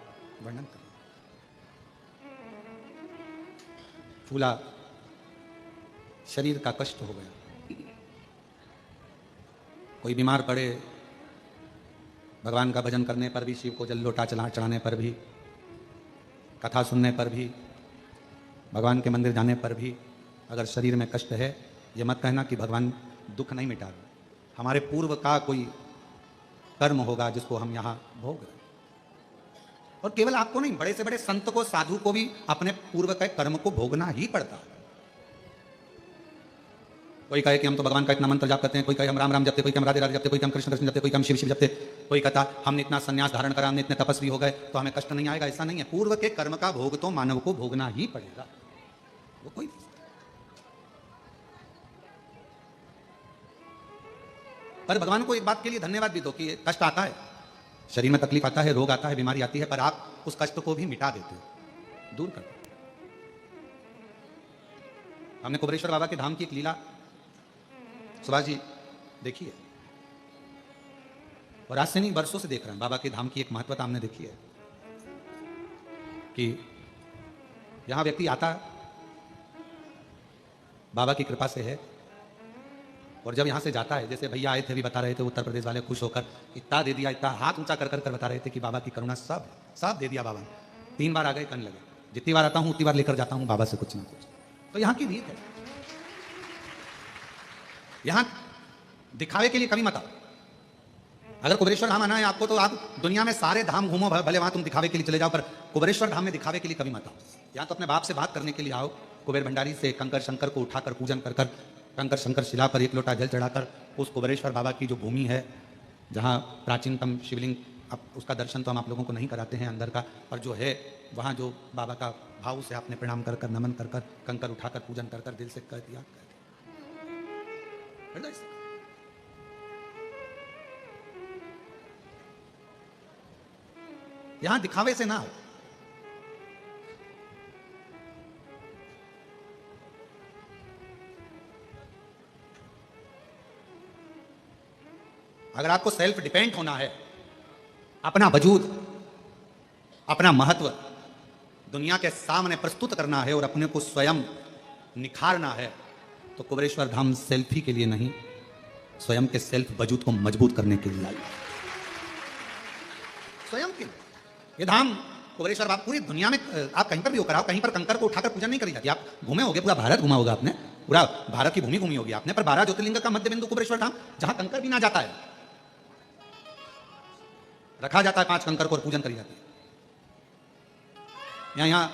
वर्णन कर रहा है। फूला शरीर का कष्ट हो गया, कोई बीमार पड़े, भगवान का भजन करने पर भी, शिव को जल लोटा चढ़ाने पर भी, कथा सुनने पर भी, भगवान के मंदिर जाने पर भी अगर शरीर में कष्ट है, ये मत कहना कि भगवान दुख नहीं मिटा रहे। हमारे पूर्व का कोई कर्म होगा जिसको हम यहाँ भोग रहे हैं। और केवल आपको नहीं, बड़े से बड़े संत को, साधु को भी अपने पूर्व के कर्म को भोगना ही पड़ता है। कोई कहे कि हम तो भगवान का इतना मंत्र जाप करते हैं, कोई कहे हम राम राम जपते, कोई हम राधे राधे जपते, कोई हम कृष्ण कृष्ण जपते, कोई हम शिव शिव जपते, कोई कहता हमने इतना संन्यास धारण करा, हमने इतने तपस्वी हो गए तो हमें कष्ट नहीं आएगा। ऐसा नहीं है, पूर्व के कर्म का भोग तो मानव को भोगना ही पड़ेगा, वो कोई। पर भगवान को एक बात के लिए धन्यवाद भी दो कि कष्ट आता है, शरीर में तकलीफ आता है, रोग आता है, बीमारी आती है, पर आप उस कष्ट को भी मिटा देते हो, दूर कर देते। हमने कुबेरेश्वर बाबा के धाम की एक लीला सुभाष जी देखी है, और आज से नहीं वर्षों से देख रहे हैं। बाबा के धाम की एक महत्वता हमने देखी है कि यहां व्यक्ति आता बाबा की कृपा से है, और जब यहां से जाता है, जैसे भैया आए थे भी बता रहे थे, उत्तर प्रदेश वाले खुश होकर इतना दे दिया, इतना हाथ ऊंचा कर कर बता रहे थे कि बाबा की करुणा सब सब दे दिया बाबा ने। 3 बार आ गए, करने लगे, जितनी बार आता हूं उतनी बार लेकर जाता हूं बाबा से कुछ ना कुछ। तो यहां की रीत है, यहां दिखावे के लिए कभी मत आओ। अगर कुबेरेश्वर धाम आना है आपको, तो आप दुनिया में सारे धाम घूमो, भले वहां तुम दिखावे के लिए चले जाओ, पर कुबेरेश्वर धाम में दिखावे के लिए कभी मत आओ। यहां तो अपने बाप से बात करने के लिए आओ, कुबेर भंडारी से कंकर शंकर को उठाकर पूजन कर कर, कंकर शंकर शिला पर एक लोटा जल चढ़ाकर उस कुबेरेश्वर बाबा की जो भूमि है, जहाँ प्राचीनतम शिवलिंग, अब उसका दर्शन तो हम आप लोगों को नहीं कराते हैं अंदर का, पर जो है वहाँ जो बाबा का भाव से आपने प्रणाम कर कर, नमन कर कर, कंकर उठाकर पूजन कर कर, दिल से कह दिया, हृदय से। यहां दिखावे से ना हो। अगर आपको सेल्फ डिपेंड होना है, अपना वजूद, अपना महत्व दुनिया के सामने प्रस्तुत करना है और अपने को स्वयं निखारना है, तो कुबेरेश्वर धाम सेल्फी के लिए नहीं, स्वयं के सेल्फ वजूद को मजबूत करने के लिए आई। स्वयं के ये धाम कुबेरेश्वर बाबा पूरी दुनिया में, आप कहीं पर भी होकर आओ, कहीं पर कंकर को उठाकर पूजा नहीं करी जाती। आप घूमे होगे, पूरा भारत घुमा होगा आपने, पूरा भारत की भूमि घूमी होगी आपने, पर 12 ज्योतिर्लिंग का मध्य बिंदु कुबेरेश्वर धाम, जहां कंकर भी ना जाता है, रखा जाता है 5 कंकर को और पूजन करी जाती है। यहाँ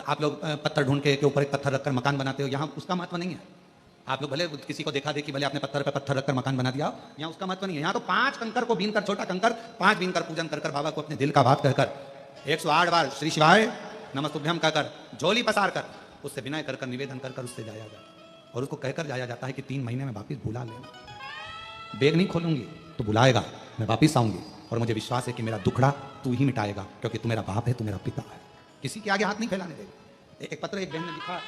आप लोग पत्थर ढूंढ के ऊपर एक पत्थर रखकर मकान बनाते हो, यहाँ उसका महत्व नहीं है। आप लोग भले किसी को देखा देखी, भले आपने पत्थर पे पत्थर रखकर मकान बना दिया, यहाँ उसका महत्व नहीं है। यहाँ तो 5 कंकर को बीन कर, छोटा कंकर 5 बीन कर पूजन कर बाबा को अपने दिल का बात कहकर 108 बार श्री शिवाय नमस्तुभ्यम कहकर झोली पसार कर उससे विनय कर निवेदन कर उससे जाया जाता, और उसको कहकर जाया जाता है कि 3 महीने में वापिस बुला लेना। बैग नहीं खोलूंगी तो बुलाएगा, मैं वापिस आऊंगी, और मुझे विश्वास है कि मेरा दुखड़ा तू ही मिटाएगा, क्योंकि तू मेरा बाप है, तू मेरा पिता है। किसी के आगे हाथ नहीं फैलाने देगा। एक पत्र एक बहन ने लिखा,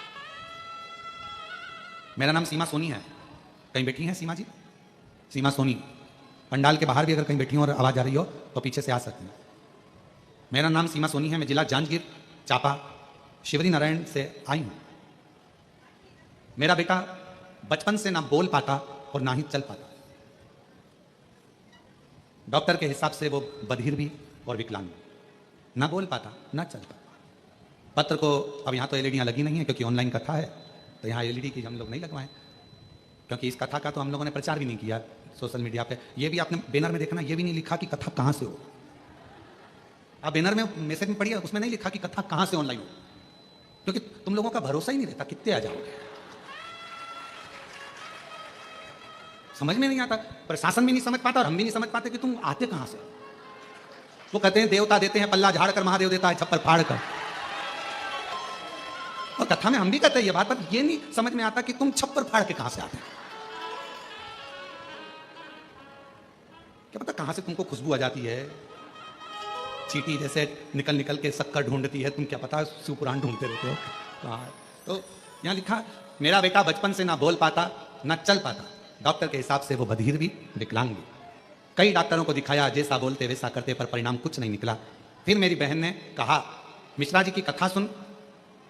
मेरा नाम सीमा सोनी है, कहीं बैठी हैं सीमा जी? सीमा सोनी, पंडाल के बाहर भी अगर कहीं बैठी हो और आवाज आ रही हो तो पीछे से आ सकती हैं। मेरा नाम सीमा सोनी है, मैं जिला जांजगीर चांपा शिवरी नारायण से आई हूं। मेरा बेटा बचपन से ना बोल पाता और ना ही चल पाता। डॉक्टर के हिसाब से वो बधिर भी और विकलांग, ना बोल पाता ना चल पाता। पत्र को अब यहाँ तो एलईडियाँ लगी नहीं है क्योंकि ऑनलाइन कथा है, तो यहाँ एलईडी की हम लोग नहीं लगवाएं, क्योंकि इस कथा का तो हम लोगों ने प्रचार भी नहीं किया सोशल मीडिया पे। ये भी आपने बैनर में देखना, ये भी नहीं लिखा कि कथा कहाँ से हो। आप बैनर में मैसेज में पढ़िए, उसमें नहीं लिखा कि कथा कहाँ से ऑनलाइन हो, क्योंकि तुम लोगों का भरोसा ही नहीं रहता कितने आ जाओगे। समझ में नहीं आता, प्रशासन भी नहीं समझ पाता और हम भी नहीं समझ पाते कि तुम आते कहाँ से। वो कहते हैं देवता देते हैं पल्ला झाड़ कर, महादेव देता है छप्पर फाड़ कर। और कथा में हम भी कहते हैं ये बात, पर ये नहीं समझ में आता कि तुम छप्पर फाड़ के कहां से आते हैं। क्या पता कहां से तुमको खुशबू आ जाती है, चींटी जैसे निकल निकल के शक्कर ढूंढती है, तुम क्या पता शिवपुराण ढूंढते रहते हो। तो यहां लिखा, मेरा बेटा बचपन से ना बोल पाता ना चल पाता। डॉक्टर के हिसाब से वो बधिर भी विकलांग भी। कई डॉक्टरों को दिखाया, जैसा बोलते वैसा करते, पर परिणाम कुछ नहीं निकला। फिर मेरी बहन ने कहा, मिश्रा जी की कथा सुन।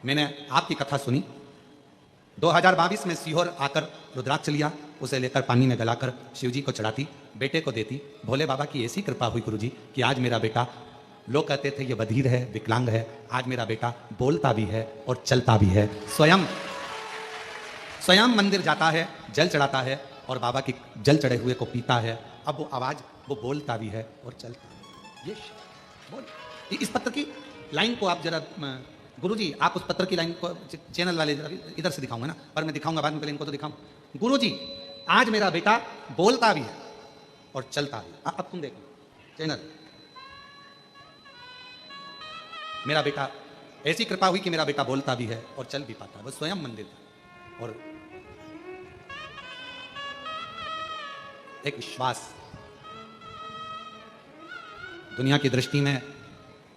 मैंने आपकी कथा सुनी। 2022 में सीहोर आकर रुद्राक्ष लिया, उसे लेकर पानी में गलाकर शिव जी को चढ़ाती, बेटे को देती। भोले बाबा की ऐसी कृपा हुई गुरुजी कि आज मेरा बेटा, लोग कहते थे ये बधिर है, विकलांग है, आज मेरा बेटा बोलता भी है और चलता भी है। स्वयं मंदिर जाता है, जल चढ़ाता है और बाबा की जल चढ़े हुए को पीता है। अब वो आवाज, वो बोलता भी है और चलता है। ये बोल, इस पत्र की लाइन को आप जरा गुरुजी, आप उस पत्र की लाइन को चैनल वाले इधर से दिखाऊंगा ना, पर मैं दिखाऊंगा बाद में, पहले इनको तो दिखाऊं। गुरुजी, आज मेरा बेटा बोलता भी है और चलता भी। अब तुम देखो चैनल, मेरा बेटा, ऐसी कृपा हुई कि मेरा बेटा बोलता भी है और चल भी पाता है। वो स्वयं मंदिर है और एक विश्वास। दुनिया की दृष्टि में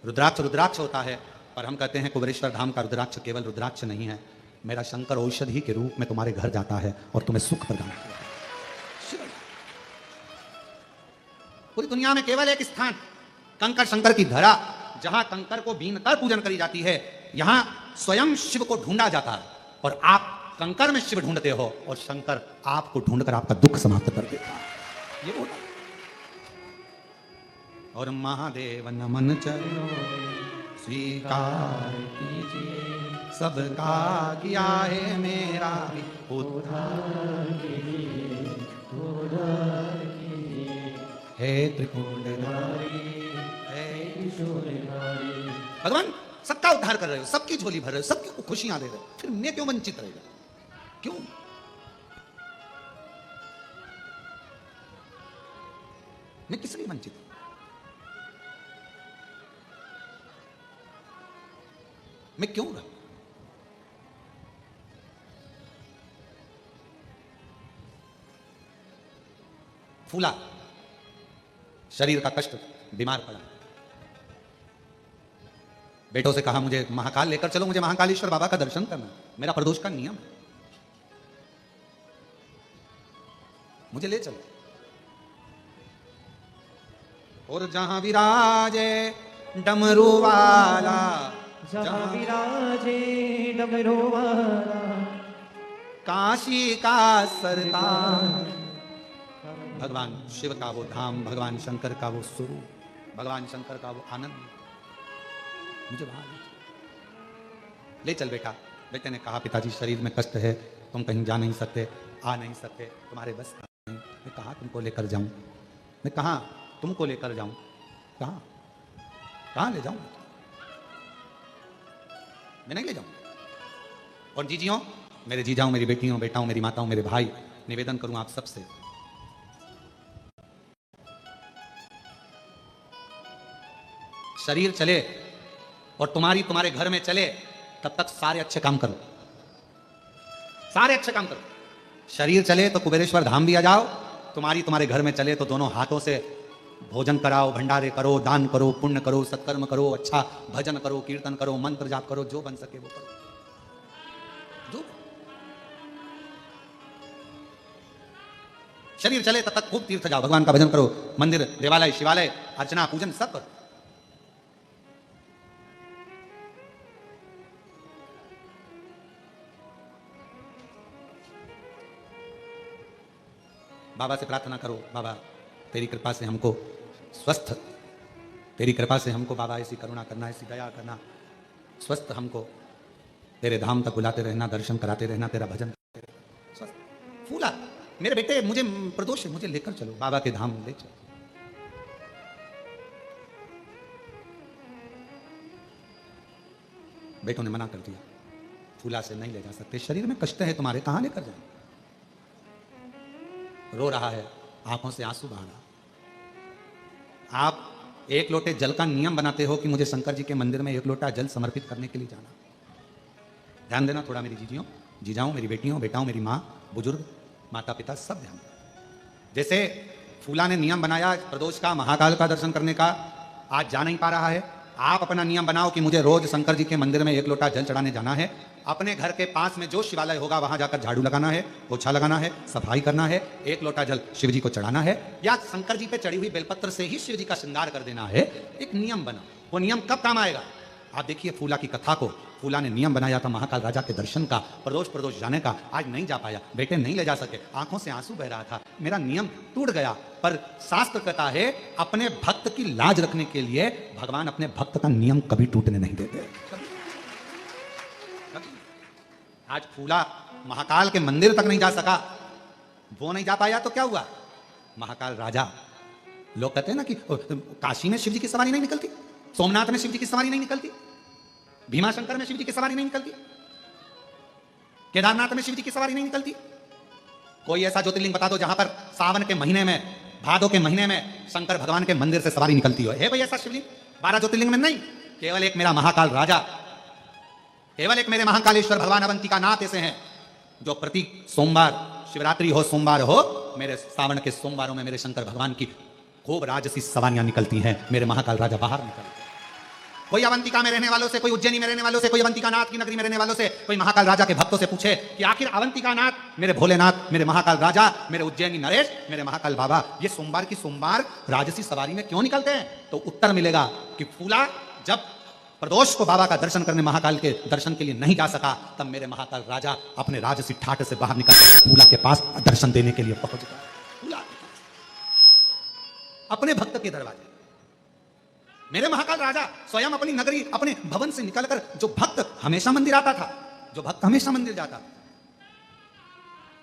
रुद्राक्ष रुद्राक्ष होता है, पर हम कहते हैं कुबेरेश्वर धाम का रुद्राक्ष केवल रुद्राक्ष नहीं है, मेरा शंकर औषधि के रूप में तुम्हारे घर जाता है और तुम्हें सुख प्रदान करता है। पूरी दुनिया में केवल एक स्थान, कंकर शंकर की धरा, जहां कंकर को बीन कर पूजन करी जाती है, यहां स्वयं शिव को ढूंढा जाता है। और आप कंकर में शिव ढूंढते हो और शंकर आपको ढूंढकर आपका दुख समाप्त कर देता है। ये बोला। और महादेव नमन चलो स्वीकार कीजिए, सबका किया है मेरा भी उद्धार कीजिए, हे त्रिपुंडधारी, हे ईश्वरधारी। भगवान सबका उद्धार कर रहे हो, सबकी झोली भर रहे हो, सबकी खुशियां दे रहे हो, फिर मैं क्यों वंचित रहेगा? क्यों? मैं किस लिए वंचित? मैं क्यों रहा? फूला, शरीर का कष्ट, बीमार पड़ा, बेटों से कहा मुझे महाकाल लेकर चलो, मुझे महाकालेश्वर बाबा का दर्शन करना, मेरा प्रदोष का नियम है, मुझे ले चलो। और जहां विराजे डमरू वाला, जहाँ विराजे डमरू वाला, काशी का सरताज, भगवान शिव का वो धाम, भगवान शंकर का वो स्वरूप, भगवान शंकर का वो आनंद, मुझे वहां ले चल बेटा। बेटे ने कहा पिताजी शरीर में कष्ट है, तुम कहीं जा नहीं सकते, आ नहीं सकते, तुम्हारे बस का नहीं। मैं कहाँ तुमको लेकर जाऊं, मैं कहाँ तुमको लेकर जाऊं, कहाँ कहाँ ले जाऊं, मैं नहीं ले जाऊं। और जीजियों, मेरे जीजाओं, मेरी बेटियों, बेटाओं, मेरी माताओं, मेरे भाई, निवेदन करूं आप सबसे, शरीर चले और तुम्हारे घर में चले, तब तक सारे अच्छे काम करो, सारे अच्छे काम करो। शरीर चले तो कुबेरेश्वर धाम भी आ जाओ, तुम्हारे घर में चले तो दोनों हाथों से भोजन कराओ, भंडारे करो, दान करो, पुण्य करो, सत्कर्म करो, अच्छा भजन करो, कीर्तन करो, मंत्र जाप करो, जो बन सके वो करो। जो शरीर चले तब तक खूब तीर्थ जाओ, भगवान का भजन करो, मंदिर, देवालय, शिवालय, अर्चना, पूजन सब करो। बाबा से प्रार्थना करो, बाबा तेरी कृपा से हमको स्वस्थ, तेरी कृपा से हमको बाबा ऐसी करुणा करना, ऐसी दया करना, स्वस्थ हमको तेरे धाम तक बुलाते रहना, दर्शन कराते रहना, तेरा भजन स्वस्थ फूला। मेरे बेटे, मुझे प्रदोष है, मुझे लेकर चलो बाबा के धाम ले चलो। बेटों ने मना कर दिया, फूला से नहीं ले जा सकते, शरीर में कष्ट है तुम्हारे, कहां लेकर जाए। रो रहा है, आंखों से आंसू बहा रहा। आप एक लोटे जल का नियम बनाते हो कि मुझे शंकर जी के मंदिर में एक लोटा जल समर्पित करने के लिए जाना। ध्यान देना थोड़ा मेरी जीजियों, जीजाओं, मेरी बेटियों, बेटाओं, मेरी माँ, बुजुर्ग, माता पिता, सब ध्यान देना। जैसे फूला ने नियम बनाया प्रदोष का, महाकाल का दर्शन करने का, आज जा नहीं पा रहा है, आप अपना नियम बनाओ कि मुझे रोज शंकर जी के मंदिर में एक लोटा जल चढ़ाने जाना है। अपने घर के पास में जो शिवालय होगा वहां जाकर झाड़ू लगाना है, पोछा लगाना है, सफाई करना है, एक लोटा जल शिव जी को चढ़ाना है, या शंकर जी पे चढ़ी हुई बेलपत्र से ही शिव जी का श्रृंगार कर देना है। एक नियम बना, वो नियम कब काम आएगा? आप देखिए फूला की कथा को, फूला ने नियम बनाया था महाकाल राजा के दर्शन का, प्रदोष जाने का, आज नहीं जा पाया, बेटे नहीं ले जा सके, आंखों से आंसू बह रहा था, मेरा नियम टूट गया। पर शास्त्र कहता है अपने भक्त की लाज रखने के लिए भगवान अपने भक्त का नियम कभी टूटने नहीं देते। आज फूला महाकाल के मंदिर तक नहीं जा सका, वो नहीं जा पाया तो क्या हुआ? महाकाल राजा, लोग कहते हैं ना कि काशी में शिव जी की सवारी नहीं निकलती, सोमनाथ में शिव जी की सवारी नहीं निकलती, भीमाशंकर में शिव जी की सवारी नहीं निकलती, केदारनाथ में शिव जी की सवारी नहीं निकलती। कोई ऐसा ज्योतिर्लिंग बता दो जहां पर सावन के महीने में, भादों के महीने में शंकर भगवान के मंदिर से सवारी निकलती हो। है कोई ऐसा शिवलिंग? 12 ज्योतिर्लिंग में नहीं, केवल एक मेरा महाकाल राजा, केवल एक मेरे महाकालेश्वर भगवान अवंतिका नाथ ऐसे हैं जो प्रति सोमवार, शिवरात्रि हो, सोमवार हो, मेरे सावन के सोमवारों में मेरे शंकर भगवान की खूब राजसी सवारियां निकलती हैं, मेरे महाकाल राजा बाहर निकलते हैं। कोई अवंतिका में रहने वालों से, कोई उज्जैनी में रहने वालों से, कोई अवंतिका नाथ की नगरी में रहने वालों से, कोई महाकाल राजा के भक्तों से पूछे कि आखिर अवंतिका नाथ, मेरे भोलेनाथ, मेरे महाकाल राजा, मेरे उज्जैनी नरेश, मेरे महाकाल बाबा, ये सोमवार की सोमवार राजसी सवारी में क्यों निकलते हैं? तो उत्तर मिलेगा कि फूला जब प्रदोष को बाबा का दर्शन करने महाकाल के दर्शन के लिए नहीं जा सका, तब मेरे महाकाल राजा अपने राजसी ठाट से बाहर निकल फूला के पास दर्शन देने के लिए पहुंच गया। फूला अपने भक्त के दरवाजे, मेरे महाकाल राजा स्वयं अपनी नगरी, अपने भवन से निकलकर, जो भक्त हमेशा मंदिर आता था, जो भक्त हमेशा मंदिर जाता,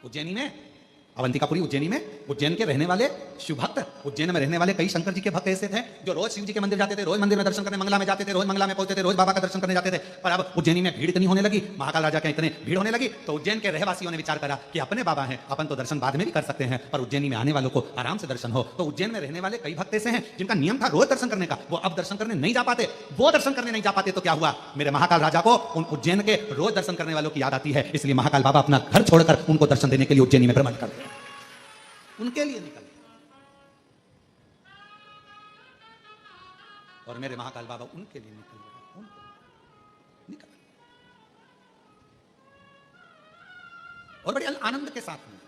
उज्जैनी में, अवंतिकापुरी उज्जैनी में, उज्जैन के रहने वाले शिव भक्त, उज्जैन में रहने वाले कई शंकर जी के भक्त ऐसे थे जो रोज शिव जी के मंदिर जाते थे, रोज मंदिर में दर्शन करने मंगला में जाते थे, रोज मंगला में पहुंचते थे, रोज बाबा का दर्शन करने जाते थे। पर अब उज्जैनी में भीड़ इतनी होने लगी, महाकाल राजा के इतने भीड़ होने लगी, तो उज्जैन के रहवासियों ने विचार करा कि अपने बाबा हैं, अपन तो दर्शन बाद में भी कर सकते हैं, पर उज्जैनी में आने वालों को आराम से दर्शन हो। तो उज्जैन में रहने वाले कई भक्त ऐसे हैं जिनका नियम था रोज दर्शन करने का, वो अब दर्शन करने नहीं जा पाते। वो दर्शन करने नहीं जा पाते तो क्या हुआ? मेरे महाकाल राजा को उन उज्जैन के रोज दर्शन करने वालों की याद आती है, इसलिए महाकाल बाबा अपना घर छोड़कर उनको दर्शन देने के लिए उज्जैनी में भ्रमण करते हैं, उनके लिए निकल। और मेरे महाकाल बाबा उनके लिए निकल, निकल। और बड़े आनंद के साथ में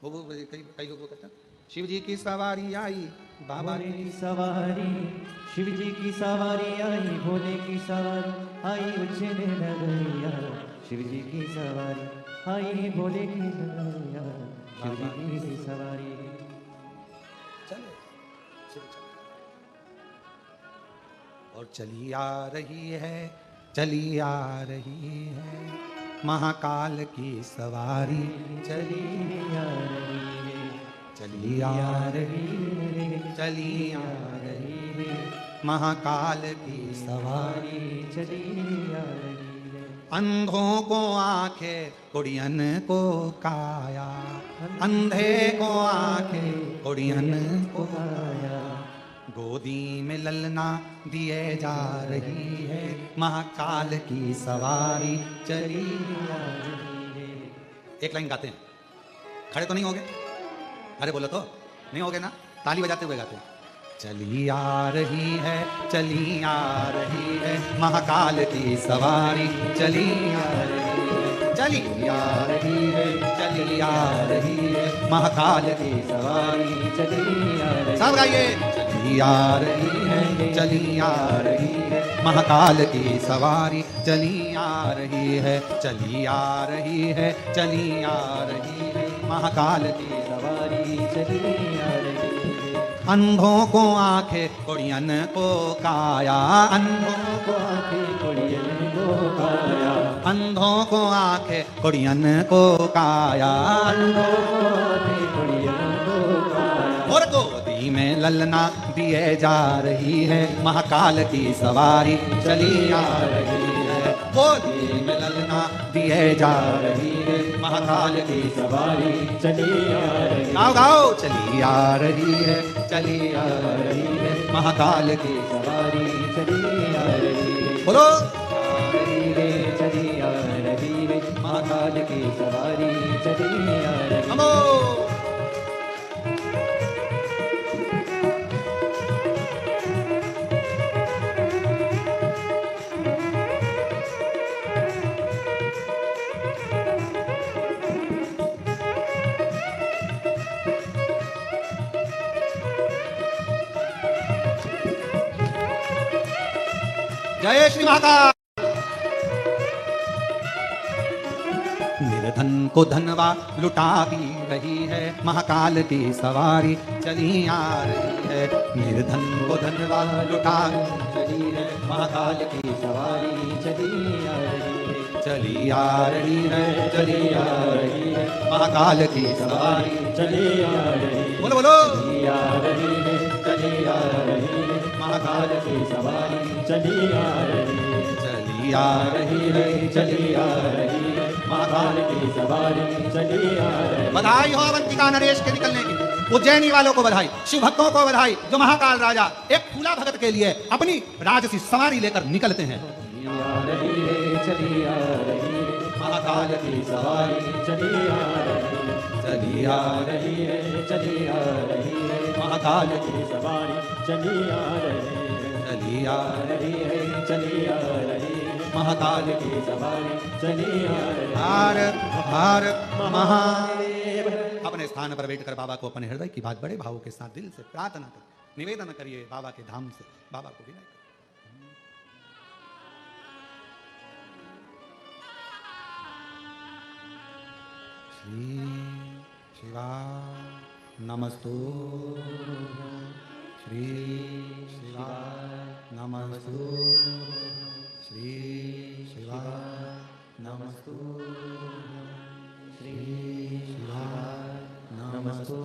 वो कई लोग कहते हैं शिव जी की सवारी आई बाबा भोले की सवारी, शिव जी की सवारी आई, भोले की सवारी आई उज्जैन नगरिया। शिव जी की सवारी आई, भोले की नगरिया, शिव जी की सवारी। चले और चली आ रही है, चली आ रही है महाकाल की सवारी, चली आ रही है, चली आ रही है, चली आ रही है महाकाल की सवारी, चली आ रही है। अंधों को आंखें कुड़ियन को काया, अंधे को आंखें कुड़ियन को काया, गोदी में ललना दिए जा रही है महाकाल की सवारी, चली आ रही है। एक लाइन गाते हैं, खड़े तो नहीं होगे? अरे बोलो तो नहीं होगे ना, ताली बजाते हुए गाते हैं। चली आ रही है, चली आ रही है महाकाल की सवारी, चली आ रही है, चली आ रही है, चली आ रही है महाकाल की सवारी, चली आ रही सब गाइए। चली आ रही है, चली आ रही है महाकाल की सवारी, चली आ रही है, चली आ रही है, चली आ रही है महाकाल की सवारी, चली आ रही है। अंधों को आंखें कुड़ियन को काया, अंधों को आंखें कुड़ियन को काया, अंधों को आंखें कुड़ियन को काया, अंधों को आंखें कुड़ियन को काया। और गोदी में ललना दिए जा रही है महाकाल की सवारी, चली आ रही है, गोदी में ललना दिए जा रही है महाकाल की सवारी, चली आ रही है। गाओ गाओ। चली आ रही है, चली आ रही है महाकाल की सवारी, चली आ रही है। बोलो। आ रही है, चली आ रही है महाकाल की सवारी, चली आ रही है। नमो। जय श्री महाकाल। निर्धन को धनवा लुटा भी रही है महाकाल की सवारी, चली आ रही है, निर्धन को धनवा लुटा चली है महाकाल की सवारी, चली आ रही है। चली आ रही है, चली आ रही है महाकाल की सवारी, चली आ रही है। बोलो बोलो। चली आ रही है, चली आ रही है महाकाल की सवारी, चली आ रही है। चली आ रही है, चली आ रही है महाकाल की सवारी, चली आ रही है। बधाई हो अवंतिका नरेश के निकलने की, उज्जैनी वालों को बधाई, शिव भक्तों को बधाई, जो महाकाल राजा एक फूला भगत के लिए अपनी राजसी सवारी लेकर निकलते हैं। चली आ रही है, चली आ रही है महाकाल की सवारी, चली आ रही है। चली आ रही है, चली आ रही है महाकाल की सवारी, चली आ रही है। चली आ रही है, चली आ रही है महाकाल की सवारी, चली आ रही है। हार हार महादेव। अपने स्थान पर बैठकर बाबा को अपने हृदय की बात बड़े भावों के साथ दिल से प्रार्थना कर निवेदन करिए बाबा के धाम से, बाबा को विनय करिए। श्री शिवा नमस्तु, श्री शिवा नमस्तु, श्री शिवा नमस्तु, श्री शिवा नमस्तु,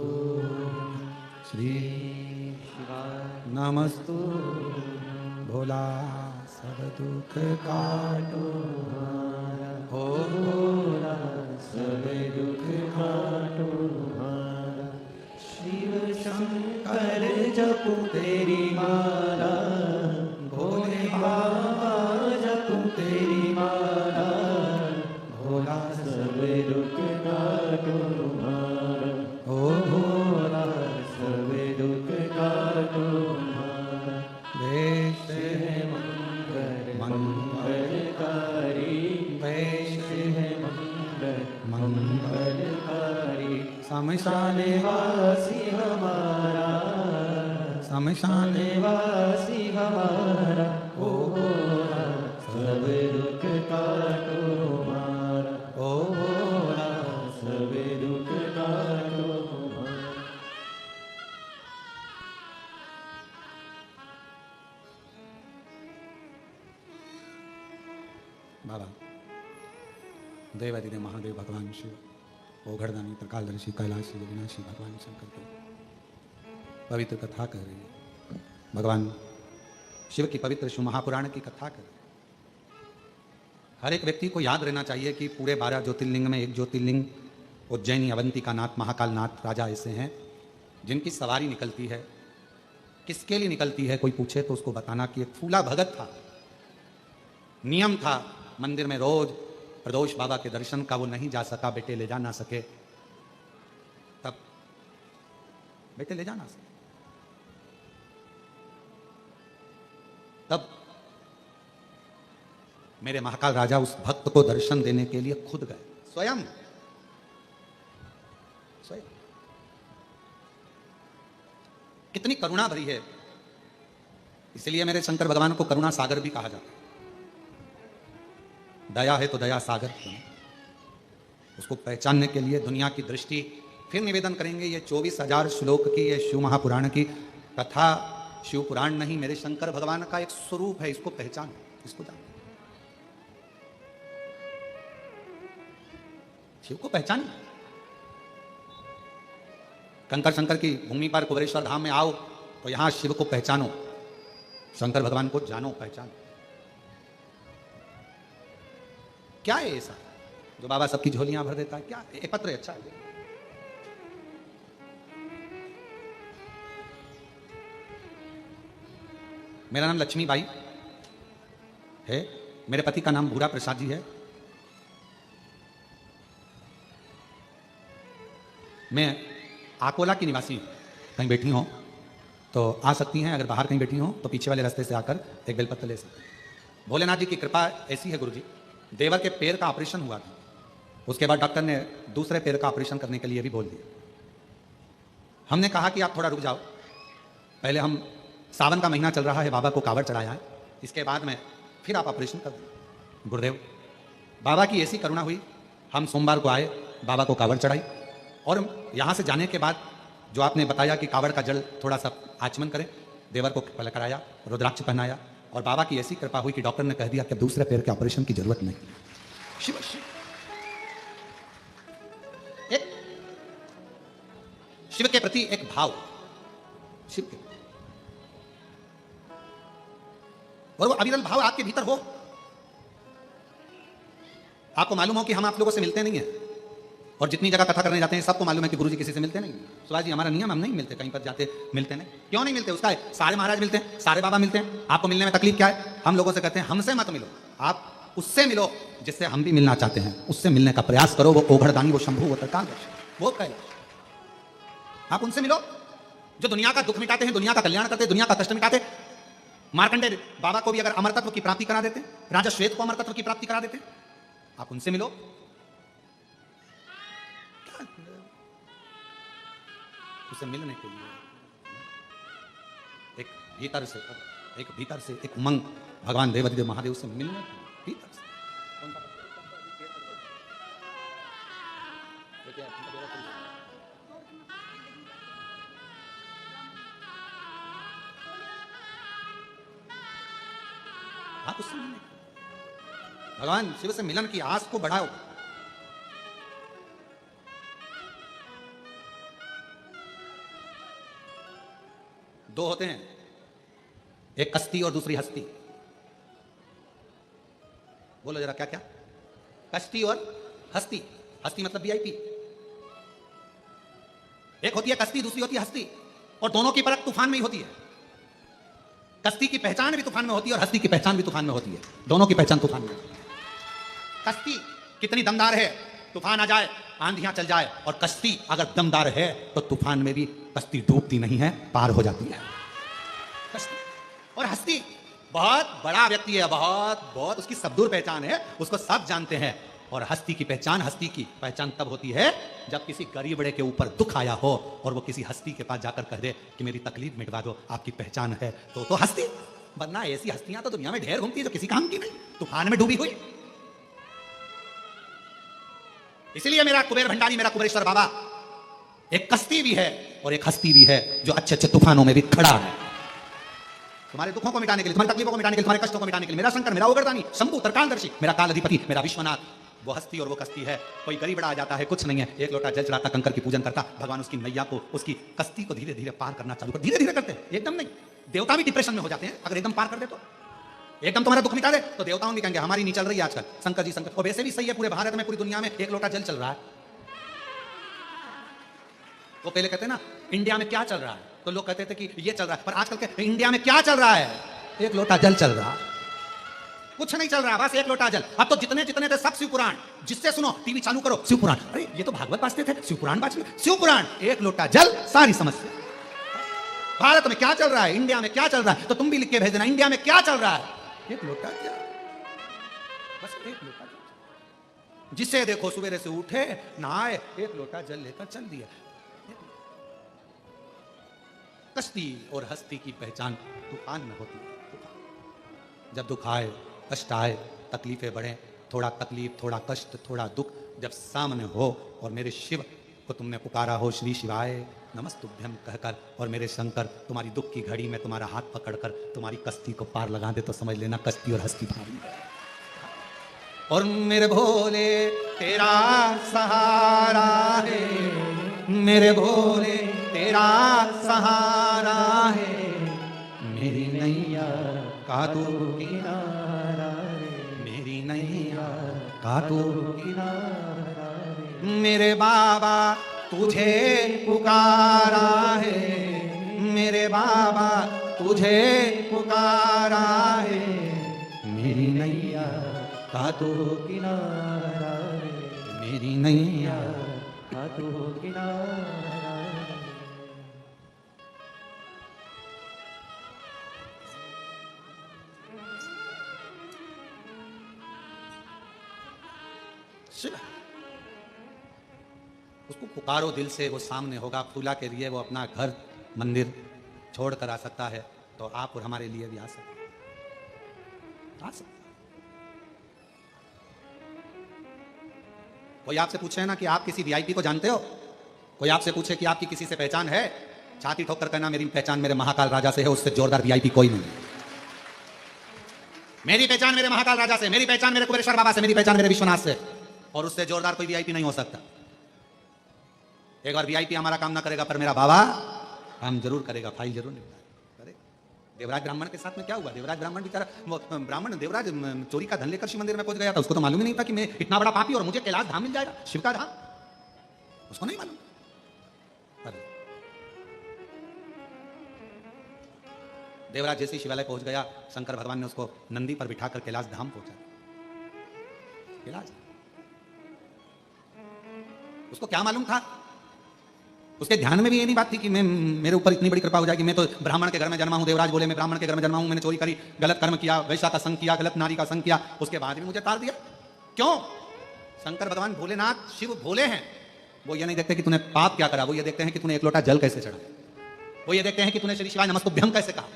श्री शिवा नमस्तु। भोला सब दुख काटो, हो भोला सब दुख काटो हमारा। शिव शंकर जपू तेरी माला, भोले बाबा जपू तेरी माला, भोला सब दुख काटो हमारा। ओ भोला सब दुख काटो हमारा। वेश है मंगल मंगलकारी, वेश है मंगलकारी, शमशान वासी हमारा, शमशान वासी हमारा, ओ भोला सब दुख काटो हमारा, ओ भोला सब दुख काटो हमारा। बाबा देवादिदेव महादेव भगवान शिव, ओघड़दानी त्रिकालदर्शी कैलाशी विनाशी भगवान शंकर को पवित्र कथा कर रही है। भगवान शिव की पवित्र शिव महापुराण की कथा कर रही है। हर एक व्यक्ति को याद रहना चाहिए कि पूरे 12 ज्योतिर्लिंग में एक ज्योतिर्लिंग उज्जैनी अवंतिका नाथ महाकाल नाथ राजा ऐसे हैं जिनकी सवारी निकलती है। किसके लिए निकलती है कोई पूछे तो उसको बताना कि एक फूला भगत था, नियम था मंदिर में रोज प्रदोष बाबा के दर्शन का, वो नहीं जा सका, बेटे ले जा ना सके, तब बेटे ले जा ना सके, तब मेरे महाकाल राजा उस भक्त को दर्शन देने के लिए खुद गए, स्वयं स्वयं। कितनी करुणा भरी है, इसलिए मेरे शंकर भगवान को करुणा सागर भी कहा जाता है। दया है तो दया सागर, उसको पहचानने के लिए दुनिया की दृष्टि फिर निवेदन करेंगे। ये 24,000 श्लोक की ये शिव महापुराण की कथा शिव पुराण नहीं, मेरे शंकर भगवान का एक स्वरूप है। इसको पहचान, इसको जान, शिव को पहचान। कंकर शंकर की भूमि पर कुबेरेश्वर धाम में आओ तो यहां शिव को पहचानो, शंकर भगवान को जानो, पहचानो। क्या है ऐसा जो बाबा सबकी झोलियां भर देता है? क्या एक पत्र है, अच्छा है। मेरा नाम लक्ष्मी बाई है, मेरे पति का नाम भूरा प्रसाद जी है। मैं आकोला की निवासी हूं। कहीं बैठी हो तो आ सकती हैं, अगर बाहर कहीं बैठी हो तो पीछे वाले रास्ते से आकर एक बेलपत्र ले सकते हैं। भोलेनाथ जी की कृपा ऐसी है गुरुजी, देवर के पैर का ऑपरेशन हुआ था, उसके बाद डॉक्टर ने दूसरे पैर का ऑपरेशन करने के लिए भी बोल दिया। हमने कहा कि आप थोड़ा रुक जाओ, पहले हम सावन का महीना चल रहा है, बाबा को कावड़ चढ़ाया है, इसके बाद में फिर आप ऑपरेशन कर दें। गुरुदेव बाबा की ऐसी करुणा हुई, हम सोमवार को आए, बाबा को कावड़ चढ़ाई, और यहाँ से जाने के बाद जो आपने बताया कि कावड़ का जल थोड़ा सा आचमन करें, देवर को पहले कराया, रुद्राक्ष पहनाया, और बाबा की ऐसी कृपा हुई कि डॉक्टर ने कह दिया कि दूसरे पैर के ऑपरेशन की जरूरत नहीं। शिव शिव एक शिव के प्रति एक भाव, शिव के, और वो अविरल भाव आपके भीतर हो। आपको मालूम हो कि हम आप लोगों से मिलते नहीं हैं, और जितनी जगह कथा करने जाते हैं सबको मालूम है कि गुरुजी किसी से मिलते नहीं। सुभाष जी हमारा नियम, हम नहीं मिलते, कहीं पर जाते मिलते नहीं। क्यों नहीं मिलते? उसका है सारे महाराज मिलते हैं, सारे बाबा मिलते हैं, आपको मिलने में तकलीफ क्या है? हम लोगों से कहते हैं हमसे मत मिलो, आप उससे मिलो जिससे हम भी मिलना चाहते हैं, उससे मिलने का प्रयास करो। वो ओघड़दानी, वो शंभू, वो त्रिकालदर्शी, वो कैलाश, आप उनसे मिलो जो दुनिया का दुख मिटाते हैं, दुनिया का कल्याण करते हैं, दुनिया का कष्ट मिटाते। मार्कंडेय बाबा को भी अगर अमरतत्व की प्राप्ति करा देते, राजा श्वेत को अमरतत्व की प्राप्ति करा देते, आप उनसे मिलो। उसे मिलने के लिए एक भीतर से एक उमंग, भगवान देवादिदेव महादेव से मिलने के भीतर से। आप उससे मिलने, भगवान शिव से मिलन की आस को बढ़ाओ। दो होते हैं, एक कश्ती और दूसरी हस्ती। बोलो जरा क्या क्या? कश्ती और हस्ती। हस्ती मतलब वीआईपी। एक होती है कश्ती, दूसरी होती है हस्ती, और दोनों की परख तूफान में ही होती है। कश्ती की पहचान भी तूफान में होती है और हस्ती की पहचान भी तूफान में होती है। दोनों की पहचान तूफान में। कश्ती कितनी दमदार है, तूफान आ जाए, आंधियां चल जाए, और कश्ती अगर दमदार है तो तूफान में भी कश्ती डूबती नहीं है, पार हो जाती है कश्ती। और हस्ती बहुत बड़ा व्यक्ति है, बहुत बहुत उसकी सब दूर पहचान है, उसको सब जानते हैं, और हस्ती की पहचान तब होती है जब किसी गरीबड़े के ऊपर दुख आया हो और वो किसी हस्ती के पास जाकर कह दे कि मेरी तकलीफ मिटवा दो, आपकी पहचान है तो हस्ती। वरना ऐसी हस्तियां तो दुनिया में ढेर घूमती है जो किसी काम की नहीं, तूफान में डूबी हुई। इसलिए मेरा कुबेर भंडारी, मेरा कुबेरेश्वर बाबा एक कश्ती भी है और एक हस्ती भी है जो अच्छे अच्छे तूफानों में भी खड़ा है। तुम्हारे दुखों को मिटाने के लिए, तुम्हारी तकलीफों को मिटाने के लिए, तुम्हारे कष्टों को मिटाने के लिए मेरा शंकर, मेरा उग्रदानी, शंभु, तरकालदर्शी, मेरा कालाधिपति, मेरा विश्वनाथ, वो हस्ती और वो कश्ती है। कोई गरीबड़ा आ जाता है, कुछ नहीं है, एक लोटा जल चढ़ाता, कंकर की पूजन करता, भगवान उसकी नैया को, उसकी कश्ती को धीरे धीरे पार करना चालू कर, धीरे धीरे करते हैं, एकदम नहीं। देवता भी डिप्रेशन में हो जाते हैं अगर एकदम पार कर दे तो। एकदम तुम्हारा दुख मिटा दे तो देवताओं भी कहेंगे हमारी नहीं चल रही है आजकल, शंकर जी शंकर। और वैसे भी सही है, पूरे भारत में, पूरी दुनिया में एक लोटा जल चल रहा है। वो पहले कहते हैं ना इंडिया में क्या चल रहा है, तो लोग कहते थे कि ये चल रहा है, पर आजकल के इंडिया में क्या चल रहा है, एक लोटा जल चल रहा, कुछ नहीं चल रहा, बस एक लोटा जल। अब तो जितने जितने थे सब शिव पुराण, जिससे सुनो टीवी चालू करो शिव पुराण, अरे ये तो भागवत बाजते थे, शिव पुराण बाज, शिव पुराण, एक लोटा जल सारी समस्या। भारत में क्या चल रहा है, इंडिया में क्या चल रहा है, तो तुम भी लिख के भेज देना इंडिया में क्या चल रहा है, एक लोटा जल, बस एक लोटा जल। जिसे देखो सवेरे से उठे नहाए, एक लोटा जल लेकर चल दिया। कश्ती और हस्ती की पहचान तूफान में होती है। जब दुख आए, कष्ट आए, तकलीफें बढ़े, थोड़ा तकलीफ, थोड़ा कष्ट, थोड़ा दुख जब सामने हो और मेरे शिव को तुमने पुकारा हो श्री शिवाय नमस्तुभ्यम कहकर, और मेरे शंकर तुम्हारी दुख की घड़ी में तुम्हारा हाथ पकड़कर तुम्हारी कश्ती को पार लगा दे, तो समझ लेना कश्ती और हस्ती भारी है। और मेरे भोले तेरा सहारा है, मेरे भोले तेरा सहारा है, मेरी नैया का तू किनारा रे, मेरी नैया का तू किनारा रे, मेरे बाबा तुझे पुकारा है, मेरे बाबा तुझे पुकारा है, मेरी नैया का तू किनारा रे, मेरी नैया का तू किनारा। उसको पुकारो दिल से, वो सामने होगा, फूला के लिए वो अपना घर मंदिर छोड़ कर आ सकता है, तो आप और हमारे लिए भी आ सकता। कोई आपसे पूछे ना कि आप किसी वीआईपी को जानते हो, कोई आपसे पूछे कि आपकी किसी से पहचान है, छाती ठोक कर कहना मेरी पहचान मेरे महाकाल राजा से है, उससे जोरदार वीआईपी कोई नहीं। मेरी पहचान मेरे महाकाल राजा से, मेरी पहचान मेरे कुबेरेश्वर बाबा से, मेरी पहचान मेरे विश्वनाथ से, और उससे जोरदार कोई वीआईपी नहीं हो सकता। एक बार वीआईपी हमारा काम ना करेगा, पर मेरा बाबा काम जरूर करेगा, फाइल जरूर करेगा। देवराज ब्राह्मण के साथ में क्या हुआ, देवराज ब्राह्मण बेचारा, ब्राह्मण देवराज चोरी का धन लेकर शिव मंदिर में पहुंच गया था, उसको तो मालूम ही नहीं था कि मैं इतना बड़ा पापी और मुझे कैलाश धाम मिल जाएगा, शिव का धाम, उसको नहीं मालूम। देवराज जैसे शिवालय पहुंच गया, शंकर भगवान ने उसको नंदी पर बिठाकर कैलाश धाम पहुंचा। कैलाश, उसको क्या मालूम था, उसके ध्यान में भी ये नहीं बात थी कि मैं, मेरे ऊपर इतनी बड़ी कृपा हो जाएगी, मैं तो ब्राह्मण के घर में जन्मा हूं। देवराज बोले मैं ब्राह्मण के घर में जन्मा हूं, मैंने चोरी करी, गलत कर्म किया, वैश्या का संग किया, गलत नारी का संग किया, उसके बाद भी मुझे तार दिया। क्यों? शंकर भगवान भोलेनाथ शिव भोले हैं, वो ये नहीं देखते कि तूने पाप क्या करा, वो ये देखते हैं कि तूने एक लोटा जल कैसे चढ़ा, वो ये देखते हैं कि तूने श्री शिवाय नमस्तुभ्यम कैसे कहा,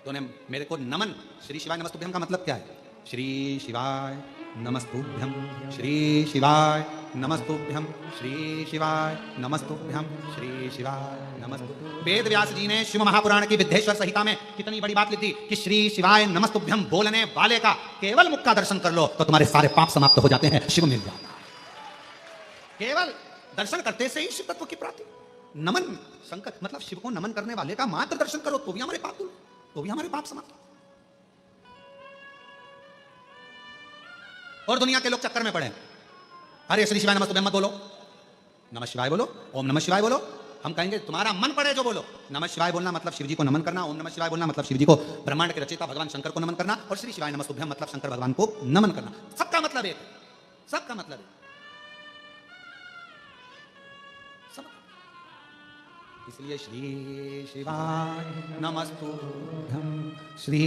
तूने मेरे को नमन। श्री शिवाय नमस्तुभ्यम का मतलब क्या है? श्री शिवाय नमस्तुभ्यम, श्री शिवाय नमस्तुभ्यम, श्री शिवाय नमस्तुभ्यम, श्री शिवाय नमस्तुभ्यम। वेद व्यास जी ने शिव महापुराण की विद्येश्वर संहिता में कितनी बड़ी बात लिखी कि श्री शिवाय नमस्तुभ्यम बोलने वाले का केवल मुख का दर्शन कर लो तो तुम्हारे सारे पाप समाप्त हो जाते हैं, शिव मिल जाता। केवल दर्शन करते से ही शिव तत्व की प्राप्ति। नमन, शंकर मतलब शिव को नमन करने वाले का मात्र दर्शन करो तो भी हमारे पाप दूर, तो भी हमारे पाप समाप्त। और दुनिया के लोग चक्कर में पड़े, अरे श्री शिवाय नमस्तुभ्यम मत बोलो, नमः शिवाय बोलो, ओम नमः शिवाय बोलो। हम कहेंगे तुम्हारा मन पड़े जो बोलो। नमः शिवाय बोलना मतलब शिव जी को नमन करना, ओम नमः शिवाय बोलना मतलब शिव जी को, ब्रह्मांड के रचयिता भगवान शंकर को नमन करना, और श्री शिवाय नमस्तुभ्यम मतलब शंकर भगवान को नमन करना। सबका मतलब एक, सबका मतलब एक। इसलिए श्री शिवाय नमस्तुभ्यं, श्री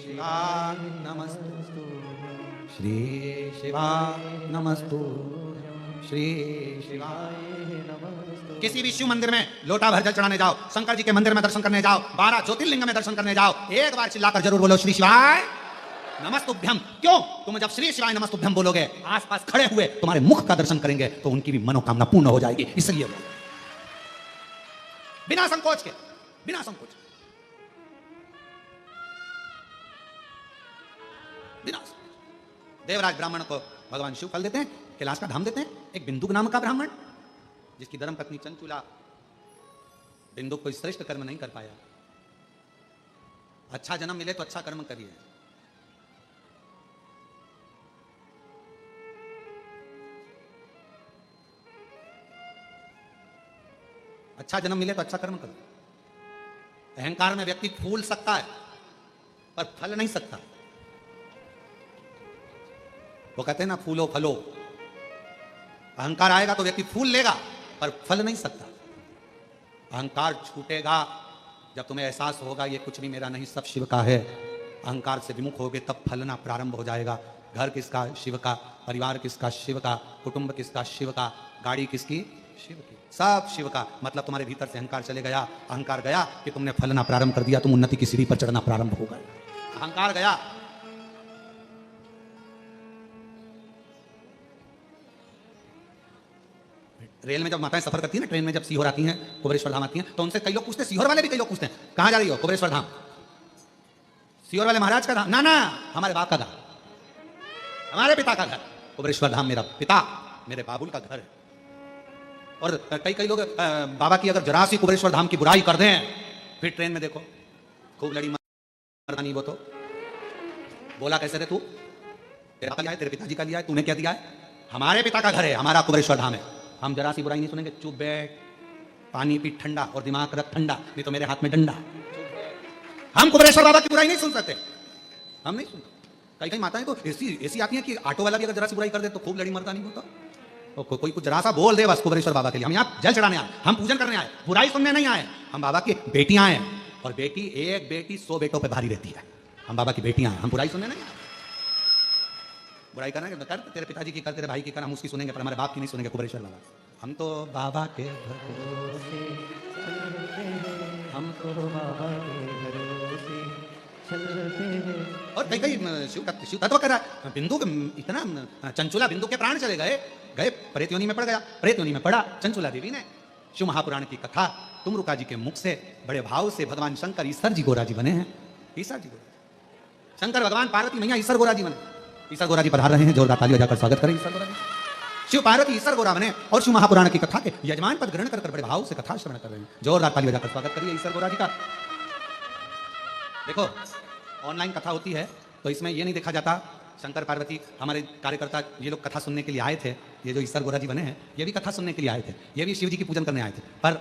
शिवाय नमस्तुभ्यं, श्री शिवाय नमस्तुभ्यं, श्री शिवाय नमस्तुभ्यं। किसी भी शिव मंदिर में लोटा भर जल चढ़ाने जाओ, शंकर जी के मंदिर में दर्शन करने जाओ, 12 ज्योतिर्लिंग में दर्शन करने जाओ, एक बार चिल्लाकर जरूर बोलो श्री शिवाय नमस्तुभ्यं। क्यों? तुम जब श्री शिवाय नमस्तुभ्यं बोलोगे, आसपास खड़े हुए तुम्हारे मुख का दर्शन करेंगे तो उनकी भी मनोकामना पूर्ण हो जाएगी। इसलिए बिना संकोच के, बिना संकोच, बिना संकोच। देवराज ब्राह्मण को भगवान शिव फल देते हैं, कैलाश का धाम देते हैं। एक बिंदुक नाम का ब्राह्मण, जिसकी धर्म पत्नी चंचुला बिंदुक कोई श्रेष्ठ कर्म नहीं कर पाया। अच्छा जन्म मिले तो अच्छा कर्म करिए। अच्छा जन्म मिले तो अच्छा कर्म करो। अहंकार में व्यक्ति फूल सकता है पर फल नहीं सकता। वो कहते हैं ना, फूलो फलो। अहंकार आएगा तो व्यक्ति फूल लेगा पर फल नहीं सकता। अहंकार छूटेगा जब तुम्हें एहसास होगा ये कुछ भी मेरा नहीं, सब शिव का है। अहंकार से विमुख होगे तब फलना प्रारंभ हो जाएगा। घर किसका? शिव का। परिवार किसका? शिव का। कुटुंब किसका? शिव का। गाड़ी किसकी? शिव की। सब शिव का। मतलब तुम्हारे भीतर से अहंकार चले गया। अहंकार गया कि तुमने फलना प्रारंभ कर दिया, तुम उन्नति की सीढ़ी पर चढ़ना प्रारंभ हो गए। अहंकार गया। रेल में जब माताएं सफर करती है ना, ट्रेन में जब सीहोर आती हैं, कुबेरेश्वर धाम आती हैं, तो उनसे कई लोग पूछते हैं, सीहोर वाले भी कई लोग पूछते हैं, कहां जा रही हो? कुबेरेश्वर धाम। सीहोर वाले महाराज का धाम? ना ना, हमारे बाप का धाम, हमारे पिता का घर। कुबेरेश्वर धाम मेरा पिता, मेरे बाबुल का घर है। और कई लोग बाबा की अगर जरा सी कुबेरेश्वर धाम की बुराई कर दें, फिर ट्रेन में देखो खूब लड़ी मर्दानी। वो तो बोला कैसे रे तू? तेरा लिया है, तेरे पिताजी का लिया है, तूने क्या दिया है? हमारे पिता का घर है, हमारा कुबेरेश्वर धाम है। हम जरा सी बुराई नहीं सुनेंगे। चुप बैठ, पानी पी ठंडा और दिमाग रख ठंडा, नहीं तो मेरे हाथ में डंडा। हम कुबेरेश्वर बाबा की बुराई नहीं सुन सकते, हम नहीं सुनते। कई माताएं तो ऐसी आती हैं कि ऑटो वाला भी अगर जरा सी बुराई कर दे तो खूब लड़ी मर्दानी होता। तो कोई कुछ जरा सा बोल दे बस कुबेरेश्वर बाबा के लिए, हम यहाँ जल चढ़ाने आए, हम पूजन करने आए, बुराई सुनने नहीं आए। हम बाबा की बेटियां हैं, और बेटी एक बेटी 100 बेटों पे भारी रहती है। हम बाबा की बेटियां हैं, हम बुराई सुनने नहीं आए। बुराई करना कर, तेरे पिताजी की कर, तेरे भाई की कर, हम उसकी सुनेंगे पर हमारे बाप की नहीं सुनेंगे। कुबेरेश्वर बाबा, हम तो बाबा के भरोसे, हम तो बाबा के भरोसे चलते हैं। और कई शिव तत्व कर रहा है। बिंदु इतना चंचुला, बिंदु के प्राण चले गए, प्रेत योनि में पड़ गया। प्रेत योनि में पड़ा चंचुला देवी ने। शिव महापुराण की कथा तुमरुका जी के मुख से बड़े भाव से भगवान शंकर ईश्वर जी गोरा जी बने हैं। ईश्वर जी गोरा, शंकर भगवान, पार्वती मैया ईश्वर गोरा जी बने। ईश्वर गोरा जी पधार रहे हैं, जोरदार ताली बजाकर स्वागत करें ईश्वर गोरा जी। शिव पार्वती ईश्वर गोरा बने और शिव महापुराण की कथा के यजमान पद ग्रहण कर बड़े भाव से कथा श्रवण कर रहे हैं। जोरदार ताली बजाकर स्वागत करिए ईश्वर गोरा जी का। देखो, ऑनलाइन कथा होती है तो इसमें ये नहीं देखा जाता शंकर पार्वती, हमारे कार्यकर्ता ये लोग कथा सुनने के लिए आए थे। ये जो ईश्वर गोरा जी बने हैं, ये भी कथा सुनने के लिए आए थे, ये भी शिव जी की पूजन करने आए थे। पर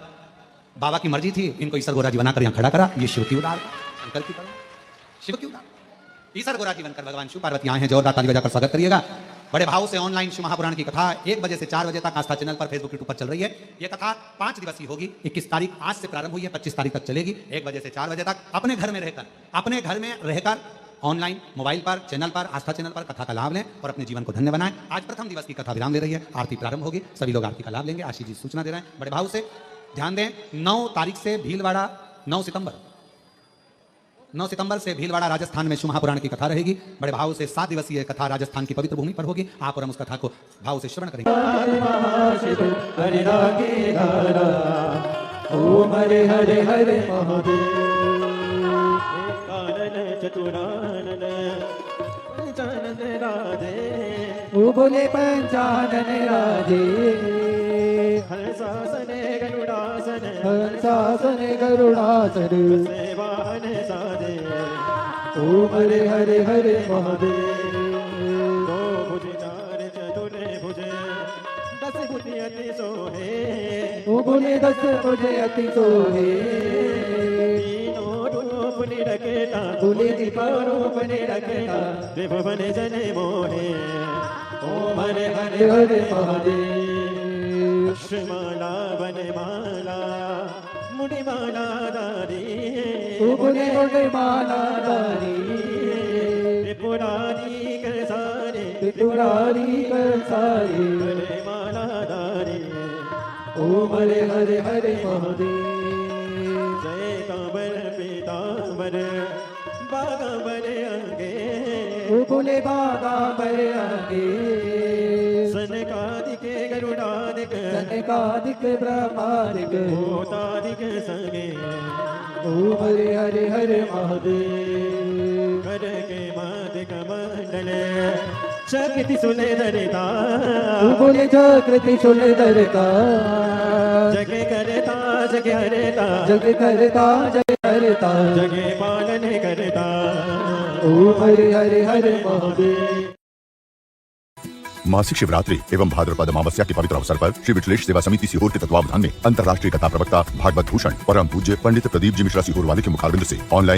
बाबा की मर्जी थी, इनको ईश्वर गोरा जी बनाकर यहाँ खड़ा करा। ये शिव की उदार, शंकर की उदार, शिव की उदार, ईश्वर गोरा जी बनकर भगवान शिव पार्वती आए हैं। जोरदार ताली बजाकर स्वागत करिएगा बड़े भाव से। ऑनलाइन शिव महापुराण की कथा 1 बजे से 4 बजे तक आस्था चैनल पर, फेसबुक यूट्यूब पर चल रही है। ये कथा 5 दिवसीय होगी। 21 तारीख आज से प्रारंभ हुई है, 25 तारीख तक चलेगी। 1 बजे से 4 बजे तक अपने घर में रहकर ऑनलाइन मोबाइल पर, चैनल पर, आस्था चैनल पर कथा का लाभ लें और अपने जीवन को धन्य बनाएं। आज प्रथम दिवस की कथा विराम ले रही है, आरती प्रारंभ होगी, सभी लोग आरती का लाभ लेंगे। आशीष जी सूचना दे रहे हैं, बड़े भाव से ध्यान दें। 9 तारीख से भीलवाड़ा, 9 सितंबर से भीलवाड़ा राजस्थान में शिव महापुराण की कथा रहेगी। बड़े भाव से 7 दिवसीय कथा राजस्थान की पवित्र भूमि पर होगी। आप और हम उस कथा को भाव से श्रवण करेंगे। ओम हरे हरे हरे महादेव। चतुरानन पंचानन राधे, ओ बोले पंचानन राधे। हंसासने गरुड़ासन, हंसासने गरुड़ासन, सेवान साधे। ओम हरे हरे हरे महादेव। 2 भुज 4 चतुर भुज, 10 भुज अति सोहे। ओ बोले 10 भुज अति सोहे। निरकेता तुले दीपारूप निरकेता, त्रिभुवन जने मोहे। ओम हरे हरे हरे महादेव। अक्षमाला वनमाला, मुनिमाला धारी मुनि मुनि माला धारी त्रिपुरारी कर सारे त्रिपुरारी कर सारे हरे माला धारी ओम हरे हरे हरे महादेव जय कांबर पीतांबर बागांबर अंगे बोले बागा बर आगे सनकादिक गरुडादिक सनकादिक ब्रह्मादिक भूतादिक संगे ओम हरे हरे हरे महादेव कर के मादिक मंडल शक्ति सुने दरिता बोले जागृति सुन दरका जग करता जग हरता जग करता जग करता जगे पालन करता ओम हरे हरे हरे महादेव मासिक शिवरात्रि एवं भाद्रपद अमावस्या के पवित्र अवसर पर श्री विठलेश सेवा समिति सीहोर के तत्वावधान में अंतर्राष्ट्रीय कथा प्रवक्ता भागवत भूषण परम पूज्य पंडित प्रदीप जी मिश्रा सीहोर वाले के मुखारबिंद से ऑनलाइन